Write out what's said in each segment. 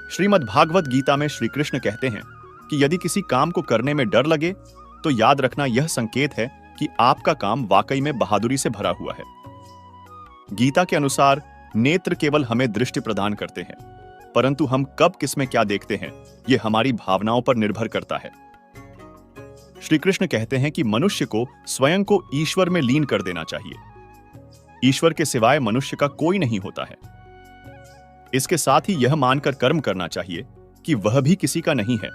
श्रीमद् भागवत गीता में श्री कृष्ण कहते हैं कि यदि किसी काम को करने में डर लगे तो याद रखना यह संकेत है कि आपका काम वाकई में बहादुरी से भरा हुआ है। गीता के अनुसार नेत्र केवल हमें दृष्टि प्रदान करते हैं, परंतु हम कब किसमें क्या देखते हैं यह हमारी भावनाओं पर निर्भर करता है। श्री कृष्ण कहते हैं कि मनुष्य को स्वयं को ईश्वर में लीन कर देना चाहिए। ईश्वर के सिवाय मनुष्य का कोई नहीं होता है। इसके साथ ही यह मानकर कर्म करना चाहिए कि वह भी किसी का नहीं है।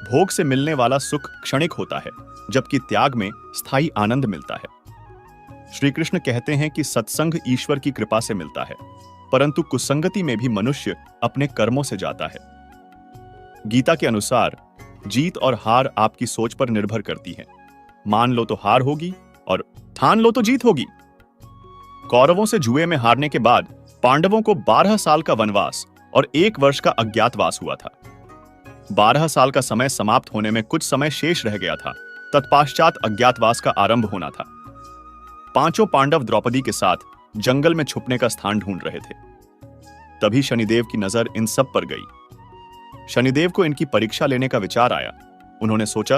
भोग से मिलने वाला सुख क्षणिक होता है, जबकि त्याग में स्थायी आनंद मिलता है। श्री कृष्ण कहते हैं कि सत्संग ईश्वर की कृपा से मिलता है, परंतु कुसंगति में भी मनुष्य अपने कर्मों से जाता है। गीता के अनुसार जीत और हार आपकी सोच पर निर्भर करती है। मान लो तो हार होगी और ठान लो तो जीत होगी। कौरवों से जुए में हारने के बाद पांडवों को 12 साल का वनवास और 1 वर्ष का अज्ञातवास हुआ था। 12 साल का समय समाप्त होने में कुछ समय शेष रह गया था। तत्पश्चात अज्ञातवास का आरंभ होना था। 5 पांडव द्रौपदी के साथ जंगल में छुपने का स्थान ढूंढ रहे थे। तभी शनिदेव की नजर इन सब पर गई। शनिदेव को इनकी परीक्षा लेने का विचार आया। उन्होंने सोचा,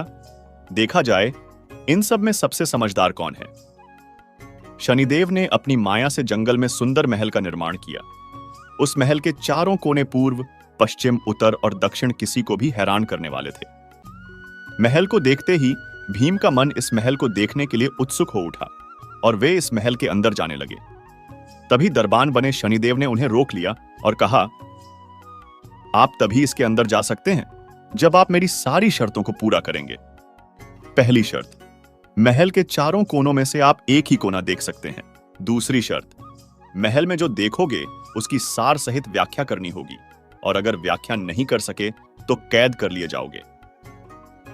देखा जाए इन सब में सबसे समझदार कौन है। शनिदेव ने अपनी माया से जंगल में सुंदर महल का निर्माण किया। उस महल के चारों कोने पूर्व, पश्चिम, उत्तर और दक्षिण किसी को भी हैरान करने वाले थे। महल को देखते ही भीम का मन इस महल को देखने के लिए उत्सुक हो उठा और वे इस महल के अंदर जाने लगे। तभी दरबान बने शनिदेव ने उन्हें रोक लिया और कहा, आप तभी इसके अंदर जा सकते हैं जब आप मेरी सारी शर्तों को पूरा करेंगे। पहली शर्त, महल के चारों कोनों में से आप एक ही कोना देख सकते हैं। दूसरी शर्त, महल में जो देखोगे उसकी सार सहित व्याख्या करनी होगी और अगर व्याख्या नहीं कर सके तो कैद कर लिए जाओगे।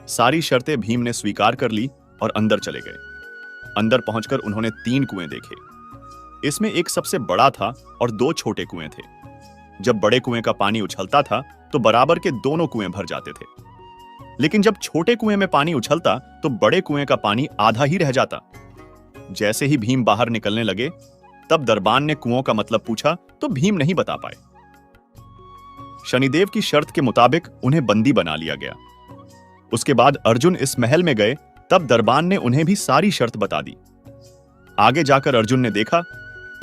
सारी शर्तें भीम ने स्वीकार कर ली और अंदर चले गए। अंदर पहुंचकर उन्होंने 3 कुएं देखे। इसमें एक सबसे बड़ा था और 2 छोटे कुएं थे। जब बड़े कुएं का पानी उछलता था तो बराबर के दोनों कुएं भर जाते थे, लेकिन जब छोटे कुएं में पानी उछलता तो बड़े कुएं का पानी आधा ही रह जाता। जैसे ही भीम बाहर निकलने लगे तब दरबान ने कुओं का मतलब पूछा तो भीम नहीं बता पाए। शनिदेव की शर्त के मुताबिक उन्हें बंदी बना लिया गया। उसके बाद अर्जुन इस महल में गए तब दरबान ने उन्हें भी सारी शर्त बता दी। आगे जाकर अर्जुन ने देखा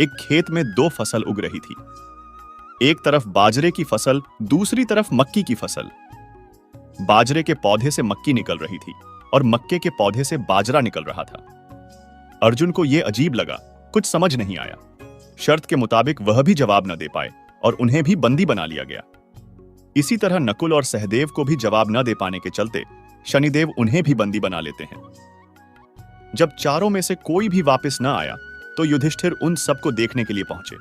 एक खेत में 2 फसल उग रही थी। एक तरफ बाजरे की फसल, दूसरी तरफ मक्की की फसल। बाजरे के पौधे से मक्की निकल रही थी और मक्के के पौधे से बाजरा निकल रहा था। अर्जुन को यह अजीब लगा, कुछ समझ नहीं आया। शर्त के मुताबिक वह भी जवाब न दे पाए और उन्हें भी बंदी बना लिया गया। इसी तरह नकुल और सहदेव को भी जवाब न दे पाने के चलते शनिदेव उन्हें भी बंदी बना लेते हैं। जब चारों में से कोई भी वापस न आया तो युधिष्ठिर उन सबको देखने के लिए पहुंचे।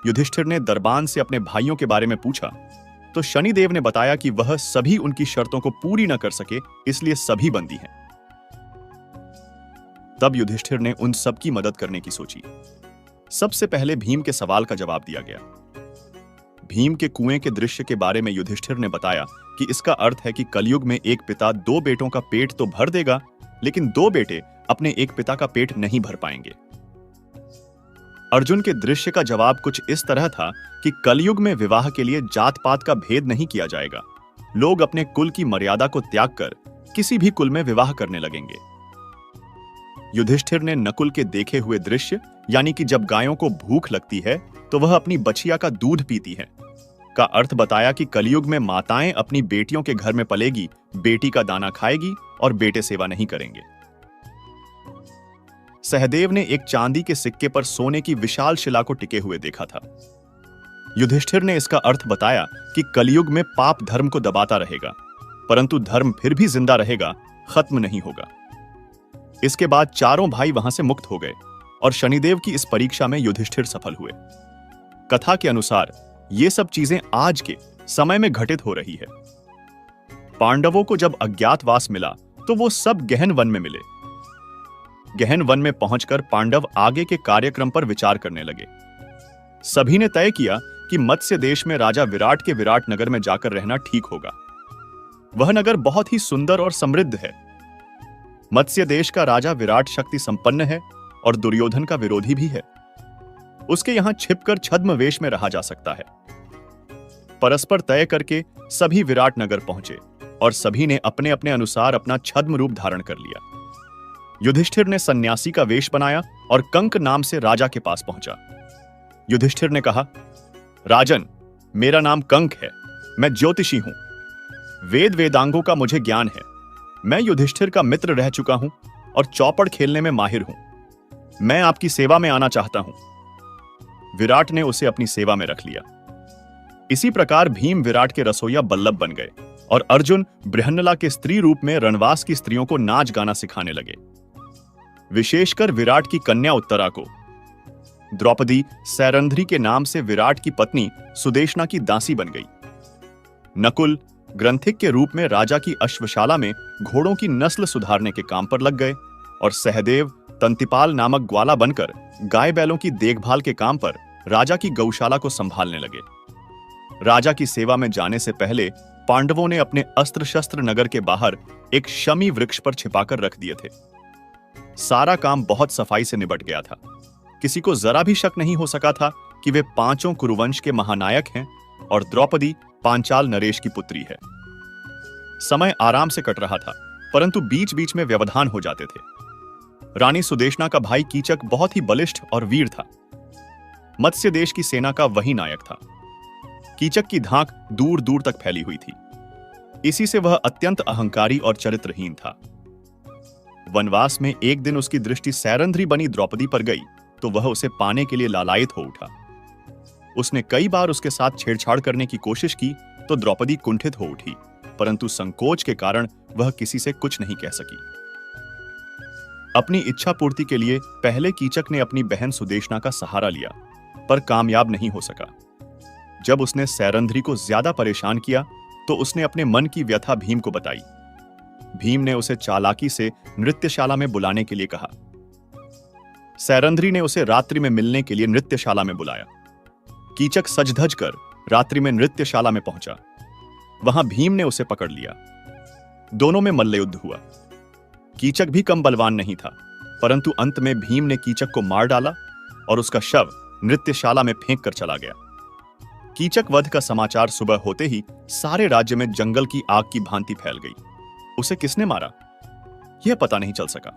युधिष्ठिर ने दरबान से अपने भाइयों के बारे में पूछा तो शनिदेव ने बताया कि वह सभी उनकी शर्तों को पूरी न कर सके, इसलिए सभी बंदी हैं। तब युधिष्ठिर ने उन सब की मदद करने की सोची। सबसे पहले भीम के सवाल का जवाब दिया गया। भीम के कुएं के दृश्य के बारे में युधिष्ठिर ने बताया कि इसका अर्थ है कि कलयुग में एक पिता 2 बेटों का पेट तो भर देगा, लेकिन 2 बेटे अपने एक पिता का पेट नहीं भर पाएंगे। अर्जुन के दृश्य का जवाब कुछ इस तरह था कि कलयुग में विवाह के लिए जात पात का भेद नहीं किया जाएगा। लोग अपने कुल की मर्यादा को त्याग कर किसी भी कुल में विवाह करने लगेंगे। युधिष्ठिर ने नकुल के देखे हुए दृश्य, यानी कि जब गायों को भूख लगती है तो वह अपनी बछिया का दूध पीती हैं, का अर्थ बताया कि कलयुग में माताएं अपनी बेटियों के घर में पलेगी, बेटी का दाना खाएगी और बेटे सेवा नहीं करेंगे। सहदेव ने एक चांदी के सिक्के पर सोने की विशाल शिला को टिके हुए देखा था। युधिष्ठिर ने इसका अर्थ बताया कि कलयुग में पाप धर्म को दबाता रहेगा, परंतु धर्म फिर भी जिंदा रहेगा, खत्म नहीं होगा। इसके बाद चारों भाई वहां से मुक्त हो गए और शनिदेव की इस परीक्षा में युधिष्ठिर सफल हुए। कथा के अनुसार ये सब चीजें आज के समय में घटित हो रही है। पांडवों को जब अज्ञातवास मिला तो वो सब गहन वन में मिले। गहन वन में पहुंचकर पांडव आगे के कार्यक्रम पर विचार करने लगे। सभी ने तय किया कि मत्स्य देश में राजा विराट के विराट नगर में जाकर रहना ठीक होगा। वह नगर बहुत ही सुंदर और समृद्ध है। मत्स्य देश का राजा विराट शक्ति संपन्न है और दुर्योधन का विरोधी भी है। उसके यहां छिपकर छद्म वेश में रहा जा सकता है। परस्पर तय करके सभी विराट नगर पहुंचे और सभी ने अपने अपने अनुसार अपना छद्म रूप धारण कर लिया। युधिष्ठिर ने सन्यासी का वेश बनाया और कंक नाम से राजा के पास पहुंचा। युधिष्ठिर ने कहा, राजन, मेरा नाम कंक है, मैं ज्योतिषी हूं, वेद वेदांगों का मुझे ज्ञान है, मैं युधिष्ठिर का मित्र रह चुका हूं और चौपड़ खेलने में माहिर हूं, मैं आपकी सेवा में आना चाहता हूं। विराट ने उसे अपनी सेवा में रख लिया। इसी प्रकार भीम विराट के रसोइया बल्लभ बन गए और अर्जुन बृहन्नला के स्त्री रूप में रणवास की स्त्रियों को नाच गाना सिखाने लगे। विशेषकर विराट की कन्या उत्तरा को द्रौपदी सैरंध्री के नाम से विराट की पत्नी सुदेशना की दासी बन गई। नकुल ग्रंथिक के रूप में राजा की अश्वशाला में घोड़ों की नस्ल सुधारने के काम पर लग गए और सहदेव तंतिपाल नामक ग्वाला बनकर गाय बैलों की देखभाल के काम पर राजा की गौशाला को संभालने लगे। राजा की सेवा में जाने से पहले पांडवों ने अपने अस्त्र शस्त्र नगर के बाहर एक शमी वृक्ष पर छिपाकर रख दिए थे। सारा काम बहुत सफाई से निबट गया था। किसी को जरा भी शक नहीं हो सका था कि वे पांचों कुरुवंश के महानायक हैं और द्रौपदी पांचाल नरेश की पुत्री है। समय आराम से कट रहा था, परंतु बीच बीच में व्यवधान हो जाते थे। रानी सुदेशना का भाई कीचक बहुत ही बलिष्ठ और वीर था। मत्स्य देश की सेना का वही नायक था। कीचक की धाक दूर दूर तक फैली हुई थी। इसी से वह अत्यंत अहंकारी और चरित्रहीन था। वनवास में एक दिन उसकी दृष्टि सैरंध्री बनी द्रौपदी पर गई तो वह उसे पाने के लिए लालायित हो उठा। उसने कई बार उसके साथ छेड़छाड़ करने की कोशिश की तो द्रौपदी कुंठित हो उठी, परंतु संकोच के कारण वह किसी से कुछ नहीं कह सकी। अपनी इच्छा पूर्ति के लिए पहले कीचक ने अपनी बहन सुदेशना का सहारा लिया, पर कामयाब नहीं हो सका। जब उसने सैरंध्री को ज्यादा परेशान किया तो उसने अपने मन की व्यथा भीम को बताई। भीम ने उसे चालाकी से नृत्यशाला में बुलाने के लिए कहा। सैरंध्री ने उसे रात्रि में मिलने के लिए नृत्यशाला में बुलाया। कीचक सज धज कर रात्रि में नृत्यशाला में पहुंचा। वहां भीम ने उसे पकड़ लिया। दोनों में मल्लयुद्ध हुआ। कीचक भी कम बलवान नहीं था, परंतु अंत में भीम ने कीचक को मार डाला और उसका शव नृत्यशाला में फेंक कर चला गया। कीचक वध का समाचार सुबह होते ही सारे राज्य में जंगल की आग की भांति फैल गई। उसे किसने मारा, यह पता नहीं चल सका।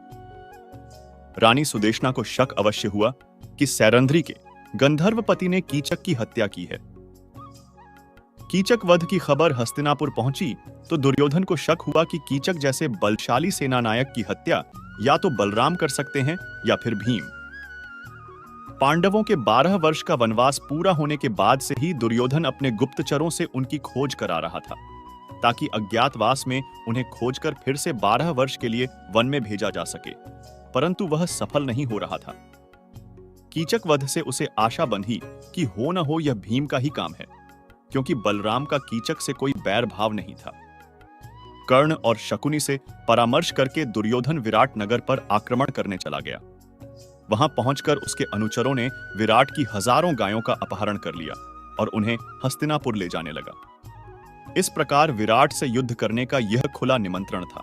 रानी सुदेशना को शक अवश्य हुआ कि सैरंध्री के गंधर्व पति ने कीचक की हत्या की है। कीचक वध की खबर हस्तिनापुर पहुंची तो दुर्योधन को शक हुआ कि कीचक जैसे बलशाली सेनानायक की हत्या या तो बलराम कर सकते हैं या फिर भीम। पांडवों के 12 वर्ष का वनवास पूरा होने के बाद से ही दुर्योधन अपने गुप्तचरों से उनकी खोज करा रहा था, ताकि अज्ञातवास में उन्हें खोजकर फिर से 12 वर्ष के लिए वन में भेजा जा सके, परंतु वह सफल नहीं हो रहा था। कीचक वध से उसे आशा बंधी कि हो न हो यह भीम का ही काम है, क्योंकि बलराम का कीचक से कोई बैर भाव नहीं था। कर्ण और शकुनी से परामर्श करके दुर्योधन विराट नगर पर आक्रमण करने चला गया। वहां पहुंचकर उसके अनुचरों ने विराट की हजारों गायों का अपहरण कर लिया और उन्हें हस्तिनापुर ले जाने लगा। इस प्रकार विराट से युद्ध करने का यह खुला निमंत्रण था।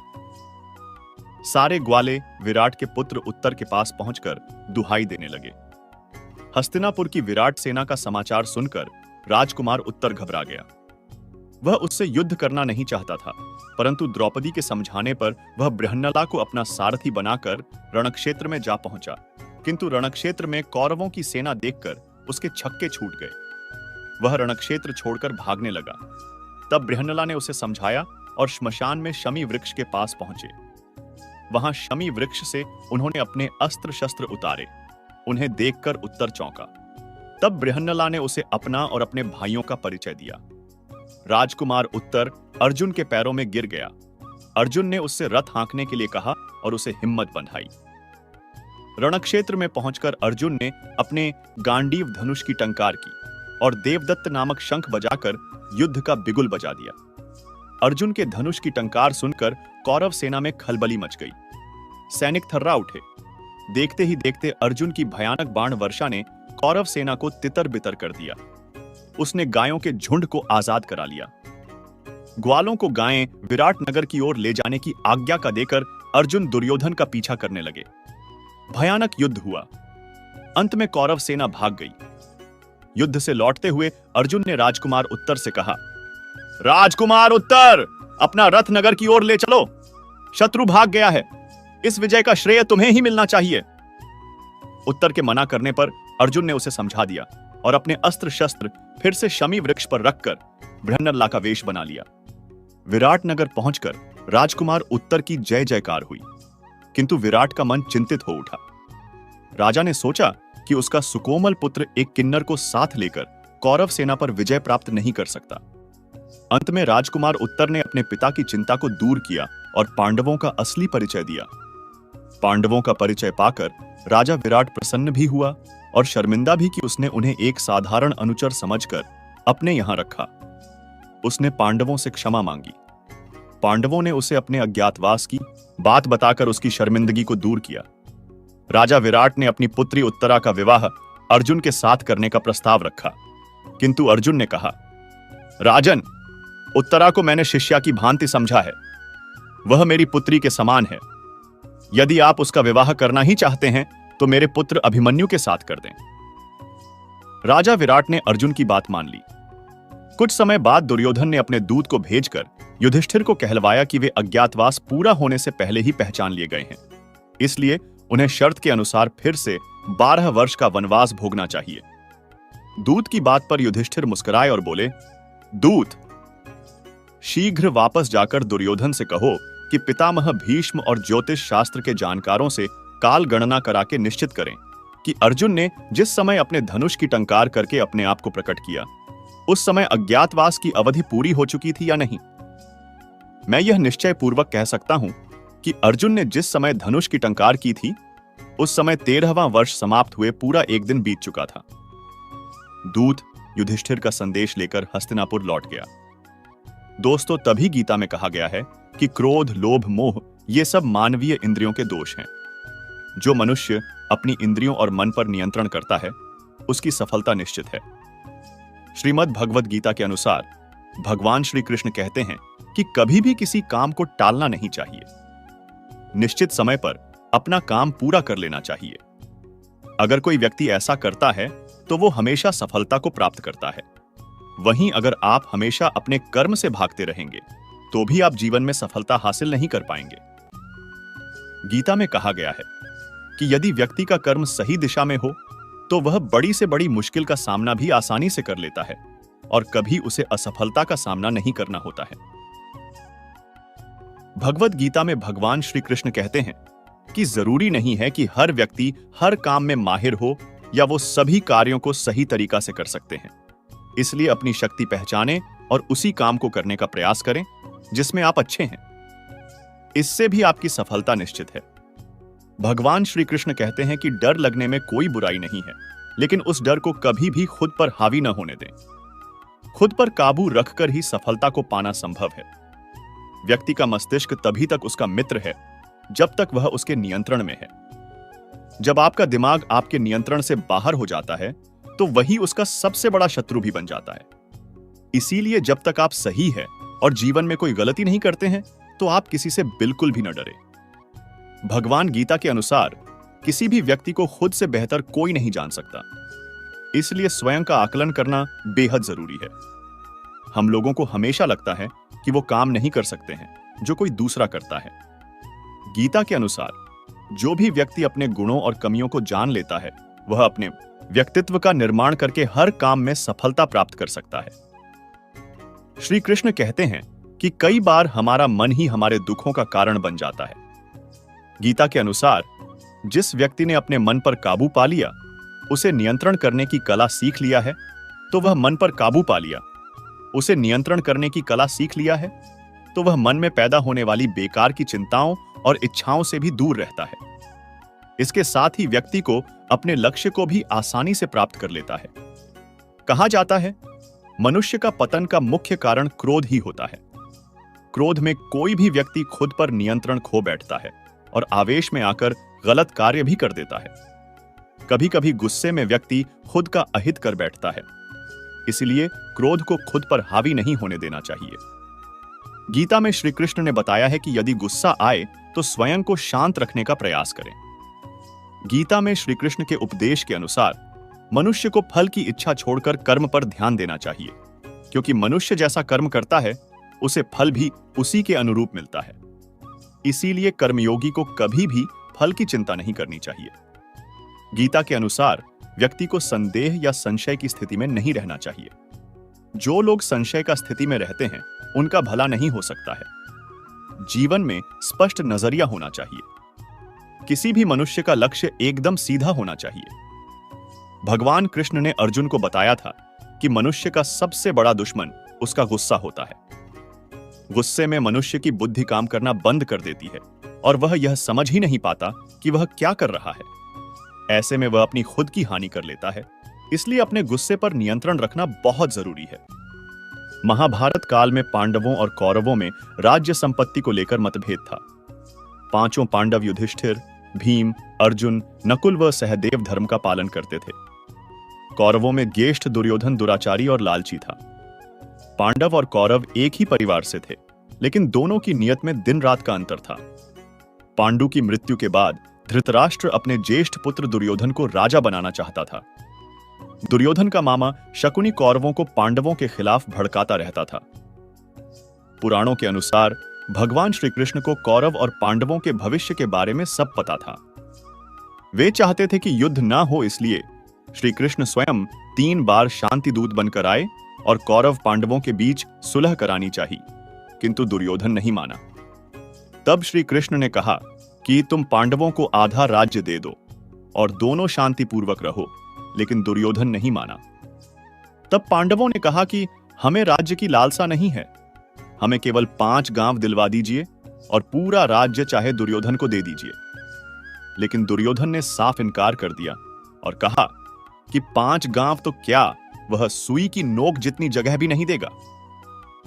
सारे ग्वाले विराट के पुत्र उत्तर के पास पहुंचकर दुहाई देने लगे। हस्तिनापुर की विराट सेना का समाचार सुनकर राजकुमार उत्तर घबरा गया। वह उससे युद्ध करना नहीं चाहता था, परंतु द्रौपदी के समझाने पर वह बृहन्नला को अपना सारथी बनाकर रणक्षेत्र में जा पहुंचा। किंतु रणक्षेत्र में कौरवों की सेना देखकर उसके छक्के छूट गए। वह रणक्षेत्र छोड़कर भागने लगा। तब बृहन्नला ने उसे समझाया और श्मशान में शमी वृक्ष के पास पहुंचे। वहां शमी वृक्ष से उन्होंने अपने अस्त्र शस्त्र उतारे। उन्हें देखकर उत्तर चौंका। तब बृहन्नला ने उसे अपना और अपने भाइयों का परिचय दिया। राजकुमार उत्तर अर्जुन के पैरों में गिर गया। अर्जुन ने उससे रथ हाँकने के लिए कहा और उसे हिम्मत बंधाई। रणक्षेत्र में पहुंचकर अर्जुन ने अपने गांडीव धनुष की टंकार की और देवदत्त नामक शंख बजाकर युद्ध का बिगुल बजा दिया। अर्जुन के धनुष की टंकार सुनकर कौरव सेना में खलबली मच गई। सैनिक थर्रा उठे। देखते ही देखते अर्जुन की भयानक बाण वर्षा ने कौरव सेना को तितर बितर कर दिया। उसने गायों के झुंड को आजाद करा लिया। ग्वालों को गायें विराट नगर की ओर ले जाने की आज्ञा का देकर अर्जुन दुर्योधन का पीछा करने लगे। भयानक युद्ध हुआ। अंत में कौरव सेना भाग गई। युद्ध से लौटते हुए अर्जुन ने राजकुमार उत्तर से कहा, राजकुमार उत्तर, अपना रथ नगर की ओर ले चलो। शत्रु भाग गया है। इस विजय का श्रेय तुम्हें ही मिलना चाहिए। उत्तर के मना करने पर अर्जुन ने उसे समझा दिया और अपने अस्त्र शस्त्र फिर से शमी वृक्ष पर रखकर बृहन्नला का वेश बना लिया। विराट नगर पहुंचकर राजकुमार उत्तर की जय जयकार हुई, किंतु विराट का मन चिंतित हो उठा। राजा ने सोचा कि उसका सुकोमल पुत्र एक किन्नर को साथ लेकर कौरव सेना पर विजय प्राप्त नहीं कर सकता। अंत में राजकुमार उत्तर ने अपने पिता की चिंता को दूर किया और पांडवों का असली परिचय दिया। पांडवों का परिचय पाकर राजा विराट प्रसन्न भी हुआ और शर्मिंदा भी कि उसने उन्हें एक साधारण अनुचर समझकर अपने यहां रखा। उसने पांडवों से क्षमा मांगी। पांडवों ने उसे अपने अज्ञातवास की बात बताकर उसकी शर्मिंदगी को दूर किया। राजा विराट ने अपनी पुत्री उत्तरा का विवाह अर्जुन के साथ करने का प्रस्ताव रखा, किंतु अर्जुन ने कहा, राजन, उत्तरा को मैंने शिष्या की भांति समझा है। वह मेरी पुत्री के समान है। यदि आप उसका विवाह करना ही चाहते हैं तो मेरे पुत्र अभिमन्यु के साथ कर दें। राजा विराट ने अर्जुन की बात मान ली। कुछ समय बाद दुर्योधन ने अपने दूत को भेजकर युधिष्ठिर को कहलवाया कि वे अज्ञातवास पूरा होने से पहले ही पहचान लिए गए हैं, इसलिए उन्हें शर्त के अनुसार फिर से 12 वर्ष का वनवास भोगना चाहिए। दूत की बात पर युधिष्ठिर मुस्कुराए और बोले, दूत, शीघ्र वापस जाकर दुर्योधन से कहो कि पितामह भीष्म और ज्योतिष शास्त्र के जानकारों से काल गणना करा के निश्चित करें कि अर्जुन ने जिस समय अपने धनुष की टंकार करके अपने आप को प्रकट किया, उस समय अज्ञातवास की अवधि पूरी हो चुकी थी या नहीं। मैं यह निश्चय पूर्वक कह सकता हूं कि अर्जुन ने जिस समय धनुष की टंकार की थी, उस समय 13वां वर्ष समाप्त हुए पूरा एक दिन बीत चुका था। दूत युधिष्ठिर का संदेश लेकर हस्तिनापुर लौट गया। दोस्तों, तभी गीता में कहा गया है कि क्रोध, लोभ, मोह ये सब मानवीय इंद्रियों के दोष हैं। जो मनुष्य अपनी इंद्रियों और मन पर नियंत्रण करता है, उसकी सफलता निश्चित है। श्रीमद् भगवद गीता के अनुसार भगवान श्री कृष्ण कहते हैं कि कभी भी किसी काम को टालना नहीं चाहिए। निश्चित समय पर अपना काम पूरा कर लेना चाहिए। अगर कोई व्यक्ति ऐसा करता है तो वो हमेशा सफलता को प्राप्त करता है। वहीं अगर आप हमेशा अपने कर्म से भागते रहेंगे तो भी आप जीवन में सफलता हासिल नहीं कर पाएंगे। गीता में कहा गया है कि यदि व्यक्ति का कर्म सही दिशा में हो तो वह बड़ी से बड़ी मुश्किल का सामना भी आसानी से कर लेता है और कभी उसे असफलता का सामना नहीं करना होता है। भगवद गीता में भगवान श्री कृष्ण कहते हैं कि जरूरी नहीं है कि हर व्यक्ति हर काम में माहिर हो या वो सभी कार्यों को सही तरीका से कर सकते हैं। इसलिए अपनी शक्ति पहचानें और उसी काम को करने का प्रयास करें जिसमें आप अच्छे हैं। इससे भी आपकी सफलता निश्चित है। भगवान श्री कृष्ण कहते हैं कि डर लगने में कोई बुराई नहीं है, लेकिन उस डर को कभी भी खुद पर हावी न होने दें। खुद पर काबू रखकर ही सफलता को पाना संभव है। व्यक्ति का मस्तिष्क तभी तक उसका मित्र है जब तक वह उसके नियंत्रण में है। जब आपका दिमाग आपके नियंत्रण से बाहर हो जाता है तो वही उसका सबसे बड़ा शत्रु भी बन जाता है। इसीलिए जब तक आप सही है और जीवन में कोई गलती नहीं करते हैं तो आप किसी से बिल्कुल भी न डरे। भगवान गीता के अनुसार किसी भी व्यक्ति को खुद से बेहतर कोई नहीं जान सकता, इसलिए स्वयं का आकलन करना बेहद जरूरी है। हम लोगों को हमेशा लगता है कि वो काम नहीं कर सकते हैं जो कोई दूसरा करता है। गीता के अनुसार जो भी व्यक्ति अपने गुणों और कमियों को जान लेता है वह अपने व्यक्तित्व का निर्माण करके हर काम में सफलता प्राप्त कर सकता है। श्री कृष्ण कहते हैं कि कई बार हमारा मन ही हमारे दुखों का कारण बन जाता है। गीता के अनुसार जिस व्यक्ति ने अपने मन पर काबू पा लिया, उसे नियंत्रण करने की कला सीख लिया है, तो वह मन पर काबू पा लिया, उसे नियंत्रण करने की कला सीख लिया है, तो वह मन में पैदा होने वाली बेकार की चिंताओं और इच्छाओं से भी दूर रहता है। इसके साथ ही व्यक्ति को अपने लक्ष्य को भी आसानी से प्राप्त कर लेता है। कहा जाता है, मनुष्य का पतन का मुख्य कारण क्रोध ही होता है। क्रोध में कोई भी व्यक्ति खुद पर नियंत्रण खो बैठता है और आवेश में आकर गलत कार्य भी कर देता है। कभी कभी गुस्से में व्यक्ति खुद का अहित कर बैठता है। इसलिए क्रोध को खुद पर हावी नहीं होने देना चाहिए। गीता में श्री कृष्ण ने बताया है कि यदि गुस्सा आए तो स्वयं को शांत रखने का प्रयास करें। गीता में श्री कृष्ण के उपदेश के अनुसार मनुष्य को फल की इच्छा छोड़कर कर्म पर ध्यान देना चाहिए, क्योंकि मनुष्य जैसा कर्म करता है उसे फल भी उसी के अनुरूप मिलता है। इसीलिए कर्मयोगी को कभी भी फल की चिंता नहीं करनी चाहिए। गीता के अनुसार व्यक्ति को संदेह या संशय की स्थिति में नहीं रहना चाहिए। जो लोग संशय का स्थिति में रहते हैं उनका भला नहीं हो सकता है। जीवन में स्पष्ट नजरिया होना चाहिए। किसी भी मनुष्य का लक्ष्य एकदम सीधा होना चाहिए। भगवान कृष्ण ने अर्जुन को बताया था कि मनुष्य का सबसे बड़ा दुश्मन उसका गुस्सा होता है। गुस्से में मनुष्य की बुद्धि काम करना बंद कर देती है और वह यह समझ ही नहीं पाता कि वह क्या कर रहा है। ऐसे में वह अपनी खुद की हानि कर लेता है। इसलिए अपने गुस्से पर नियंत्रण रखना बहुत जरूरी है। महाभारत काल में पांडवों और कौरवों में राज्य संपत्ति को लेकर मतभेद था। पांचों पांडव युधिष्ठिर, भीम, अर्जुन, नकुल व सहदेव धर्म का पालन करते थे। कौरवों में ज्येष्ठ दुर्योधन दुराचारी और लालची था। पांडव और कौरव एक ही परिवार से थे, लेकिन दोनों की नियत में दिन रात का अंतर था। पांडु की मृत्यु के बाद धृतराष्ट्र अपने ज्येष्ठ पुत्र दुर्योधन को राजा बनाना चाहता था। दुर्योधन का मामा शकुनी कौरवों को पांडवों के खिलाफ भड़काता रहता था। पुराणों के अनुसार भगवान श्री कृष्ण को कौरव और पांडवों के भविष्य के बारे में सब पता था। वे चाहते थे कि युद्ध ना हो, इसलिए श्री कृष्ण स्वयं 3 बार शांति दूत बनकर आए और कौरव पांडवों के बीच सुलह करानी चाहिए, किंतु दुर्योधन नहीं माना। तब श्री कृष्ण ने कहा कि तुम पांडवों को आधा राज्य दे दो और दोनों शांतिपूर्वक रहो, लेकिन दुर्योधन नहीं माना। तब पांडवों ने कहा कि हमें राज्य की लालसा नहीं है, हमें केवल 5 गांव दिलवा दीजिए और पूरा राज्य चाहे दुर्योधन को दे दीजिए। लेकिन दुर्योधन ने साफ इनकार कर दिया और कहा कि 5 गांव तो क्या, वह सुई की नोक जितनी जगह भी नहीं देगा।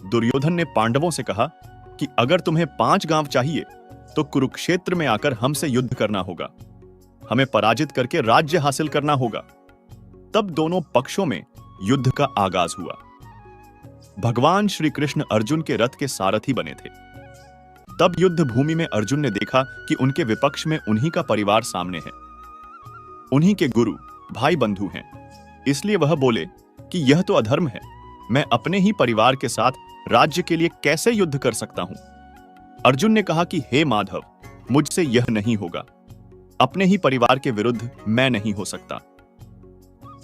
दुर्योधन ने पांडवों से कहा कि अगर तुम्हें 5 गांव चाहिए तो कुरुक्षेत्र में आकर हमसे युद्ध करना होगा, हमें पराजित करके राज्य हासिल करना होगा। तब दोनों पक्षों में युद्ध का आगाज हुआ। भगवान श्री कृष्ण अर्जुन के रथ के सारथी बने थे। तब युद्ध भूमि में अर्जुन ने देखा कि उनके विपक्ष में उन्हीं का परिवार सामने है, उन्हीं के गुरु भाई बंधु हैं। इसलिए वह बोले कि यह तो अधर्म है, मैं अपने ही परिवार के साथ राज्य के लिए कैसे युद्ध कर सकता हूं। अर्जुन ने कहा कि हे माधव, मुझसे यह नहीं होगा, अपने ही परिवार के विरुद्ध मैं नहीं हो सकता।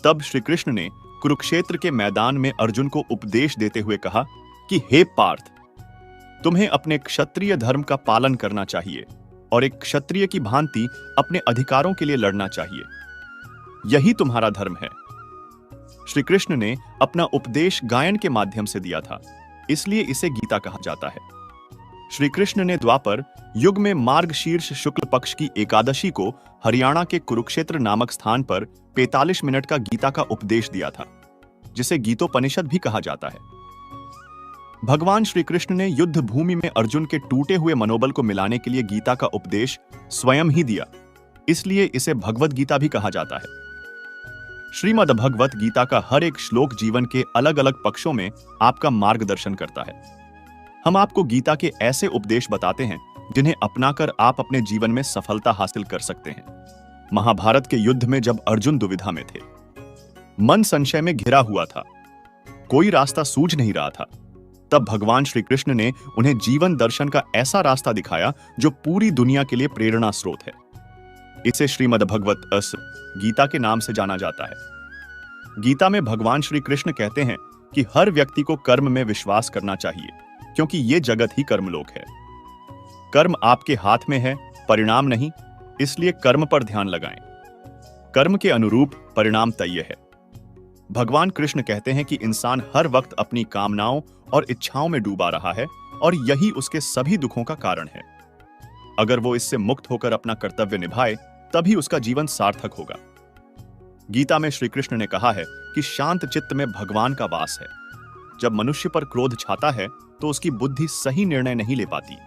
तब श्री कृष्ण ने कुरुक्षेत्र के मैदान में अर्जुन को उपदेश देते हुए कहा कि हे पार्थ, तुम्हें अपने क्षत्रिय धर्म का पालन करना चाहिए और एक क्षत्रिय की भांति अपने अधिकारों के लिए लड़ना चाहिए। यही तुम्हारा धर्म है। श्री कृष्ण ने अपना उपदेश गायन के माध्यम से दिया था, इसलिए इसे गीता कहा जाता है। श्री कृष्ण ने द्वापर युग में मार्गशीर्ष शुक्ल पक्ष की एकादशी को हरियाणा के कुरुक्षेत्र नामक स्थान पर 45 मिनट का गीता का उपदेश दिया था, जिसे गीतोपनिषद भी कहा जाता है। भगवान श्री कृष्ण ने युद्ध भूमि में अर्जुन के टूटे हुए मनोबल को मिलाने के लिए गीता का उपदेश स्वयं ही दिया, इसलिए इसे भगवद गीता भी कहा जाता है। श्रीमद् भगवत गीता का हर एक श्लोक जीवन के अलग अलग पक्षों में आपका मार्गदर्शन करता है। हम आपको गीता के ऐसे उपदेश बताते हैं जिन्हें अपनाकर आप अपने जीवन में सफलता हासिल कर सकते हैं। महाभारत के युद्ध में जब अर्जुन दुविधा में थे, मन संशय में घिरा हुआ था, कोई रास्ता सूझ नहीं रहा था, तब भगवान श्री कृष्ण ने उन्हें जीवन दर्शन का ऐसा रास्ता दिखाया जो पूरी दुनिया के लिए प्रेरणा स्रोत है। इसे श्रीमद् भगवत गीता के नाम से जाना जाता है। गीता में भगवान श्री कृष्ण कहते हैं कि हर व्यक्ति को कर्म में विश्वास करना चाहिए, क्योंकि ये जगत ही कर्मलोक है। कर्म आपके हाथ में है, परिणाम नहीं, इसलिए कर्म पर ध्यान लगाएं। कर्म के अनुरूप परिणाम तय है। भगवान कृष्ण कहते हैं कि इंसान हर वक्त अपनी कामनाओं और इच्छाओं में डूबा रहा है और यही उसके सभी दुखों का कारण है। अगर वो इससे मुक्त होकर अपना कर्तव्य निभाए, तभी उसका जीवन सार्थक होगा। गीता में श्री कृष्ण ने कहा है कि शांत चित्त में भगवान का वास है। जब मनुष्य पर क्रोध छाता है तो उसकी बुद्धि सही निर्णय नहीं ले पाती।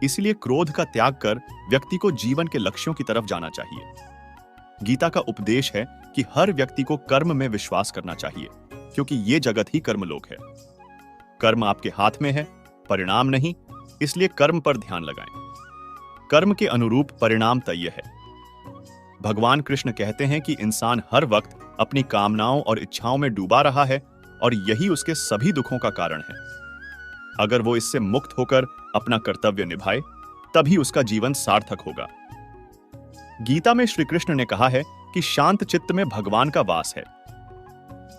इसलिए क्रोध का त्याग कर व्यक्ति को जीवन के लक्ष्यों की तरफ जाना चाहिए। गीता का उपदेश है कि हर व्यक्ति को कर्म में विश्वास करना चाहिए, क्योंकि ये जगत ही कर्मलोक है। कर्म आपके हाथ में है, परिणाम नहीं, इसलिए कर्म पर ध्यान लगाएं। कर्म के अनुरूप परिणाम तय है। भगवान कृष्ण कहते हैं कि इंसान हर वक्त अपनी कामनाओं और इच्छाओं में डूबा रहा है और यही उसके सभी दुखों का कारण है। अगर वो इससे मुक्त होकर अपना कर्तव्य निभाए, तभी उसका जीवन सार्थक होगा। गीता में श्री कृष्ण ने कहा है कि शांत चित्त में भगवान का वास है।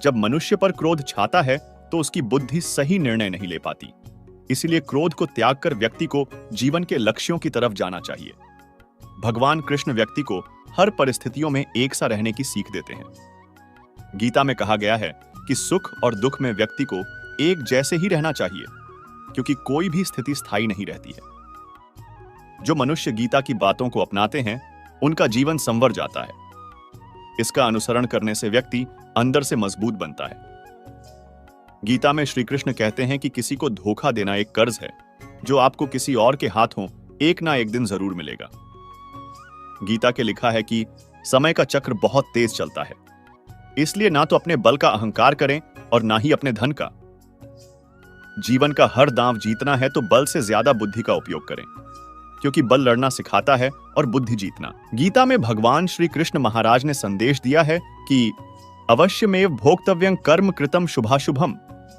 जब मनुष्य पर क्रोध छाता है तो उसकी बुद्धि सही निर्णय नहीं ले पाती। इसलिए क्रोध को त्याग कर व्यक्ति को जीवन के लक्ष्यों की तरफ जाना चाहिए। भगवान कृष्ण व्यक्ति को हर परिस्थितियों में एक सा रहने की सीख देते हैं। गीता में कहा गया है कि सुख और दुख में व्यक्ति को एक जैसे ही रहना चाहिए, क्योंकि कोई भी स्थिति स्थायी नहीं रहती है। जो मनुष्य गीता की बातों को अपनाते हैं, उनका जीवन संवर जाता है। इसका अनुसरण करने से व्यक्ति अंदर से मजबूत बनता है। गीता में श्री कृष्ण कहते हैं कि किसी को धोखा देना एक कर्ज है, जो आपको किसी और के हाथों एक ना एक दिन जरूर मिलेगा। गीता के लिखा है कि समय का चक्र बहुत तेज चलता है, इसलिए ना तो अपने बल का अहंकार करें और ना ही अपने धन का। जीवन का हर दांव जीतना है तो बल से ज्यादा बुद्धि का उपयोग करें, क्योंकि बल लड़ना सिखाता है और बुद्धि जीतना। गीता में भगवान श्री कृष्ण महाराज ने संदेश दिया है कि अवश्यमेव भोक्तव्यं कर्म कृतम शुभाशुभम,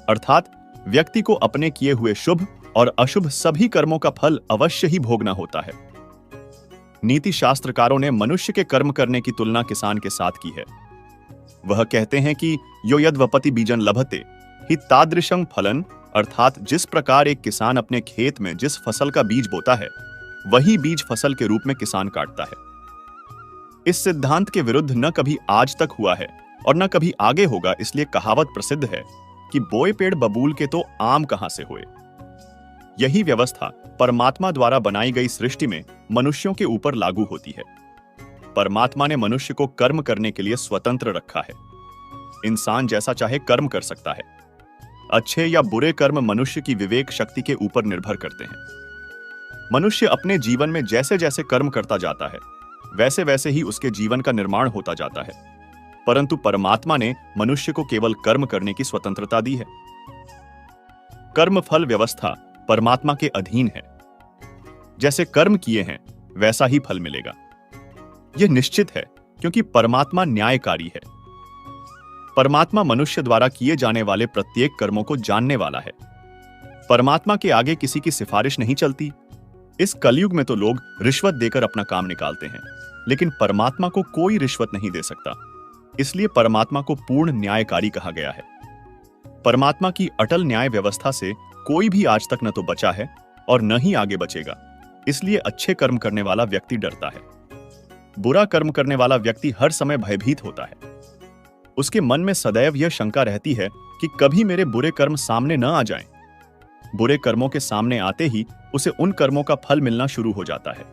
अर्थात व्यक्ति को अपने किए हुए शुभ और अशुभ सभी कर्मों का फल अवश्य ही भोगना होता है। नीति शास्त्रकारों ने मनुष्य के कर्म करने की तुलना किसान के साथ की है। वह कहते हैं कि यो यद्वपति बीजन लभते हि तादृशं फलन, अर्थात जिस प्रकार एक किसान अपने खेत में जिस फसल का बीज बोता है, वही बीज फसल के रूप में किसान काटता है। इस सिद्धांत के विरुद्ध न कभी आज तक हुआ है और न कभी आगे होगा। इसलिए कहावत प्रसिद्ध है कि बोए पेड़ बबूल के तो आम कहां से हुए। यही व्यवस्था परमात्मा द्वारा बनाई गई सृष्टि में मनुष्यों के ऊपर लागू होती है। परमात्मा ने मनुष्य को कर्म करने के लिए स्वतंत्र रखा है। इंसान जैसा चाहे कर्म कर सकता है। अच्छे या बुरे कर्म मनुष्य की विवेक शक्ति के ऊपर निर्भर करते हैं। मनुष्य अपने जीवन में जैसे जैसे कर्म करता जाता है, वैसे वैसे ही उसके जीवन का निर्माण होता जाता है। परंतु परमात्मा ने मनुष्य को केवल कर्म करने की स्वतंत्रता दी है। कर्म फल व्यवस्था परमात्मा के अधीन है। जैसे कर्म किए हैं, वैसा ही फल मिलेगा। यह निश्चित है, क्योंकि परमात्मा न्यायकारी है। परमात्मा मनुष्य द्वारा किए जाने वाले प्रत्येक कर्मों को जानने वाला है। परमात्मा के आगे किसी की सिफारिश नहीं चलती। इस कलयुग में तो लोग रिश्वत देकर अपना काम निकालते हैं, लेकिन परमात्मा को कोई रिश्वत नहीं दे सकता। इसलिए परमात्मा को पूर्ण न्यायकारी कहा गया है। परमात्मा की अटल न्याय व्यवस्था से कोई भी आज तक न तो बचा है और न ही आगे बचेगा। इसलिए अच्छे कर्म करने वाला व्यक्ति डरता है। बुरा कर्म करने वाला व्यक्ति हर समय भयभीत होता है। उसके मन में सदैव यह शंका रहती है कि कभी मेरे बुरे कर्म सामने न आ जाएं। बुरे कर्मों के सामने आते ही उसे उन कर्मों का फल मिलना शुरू हो जाता है।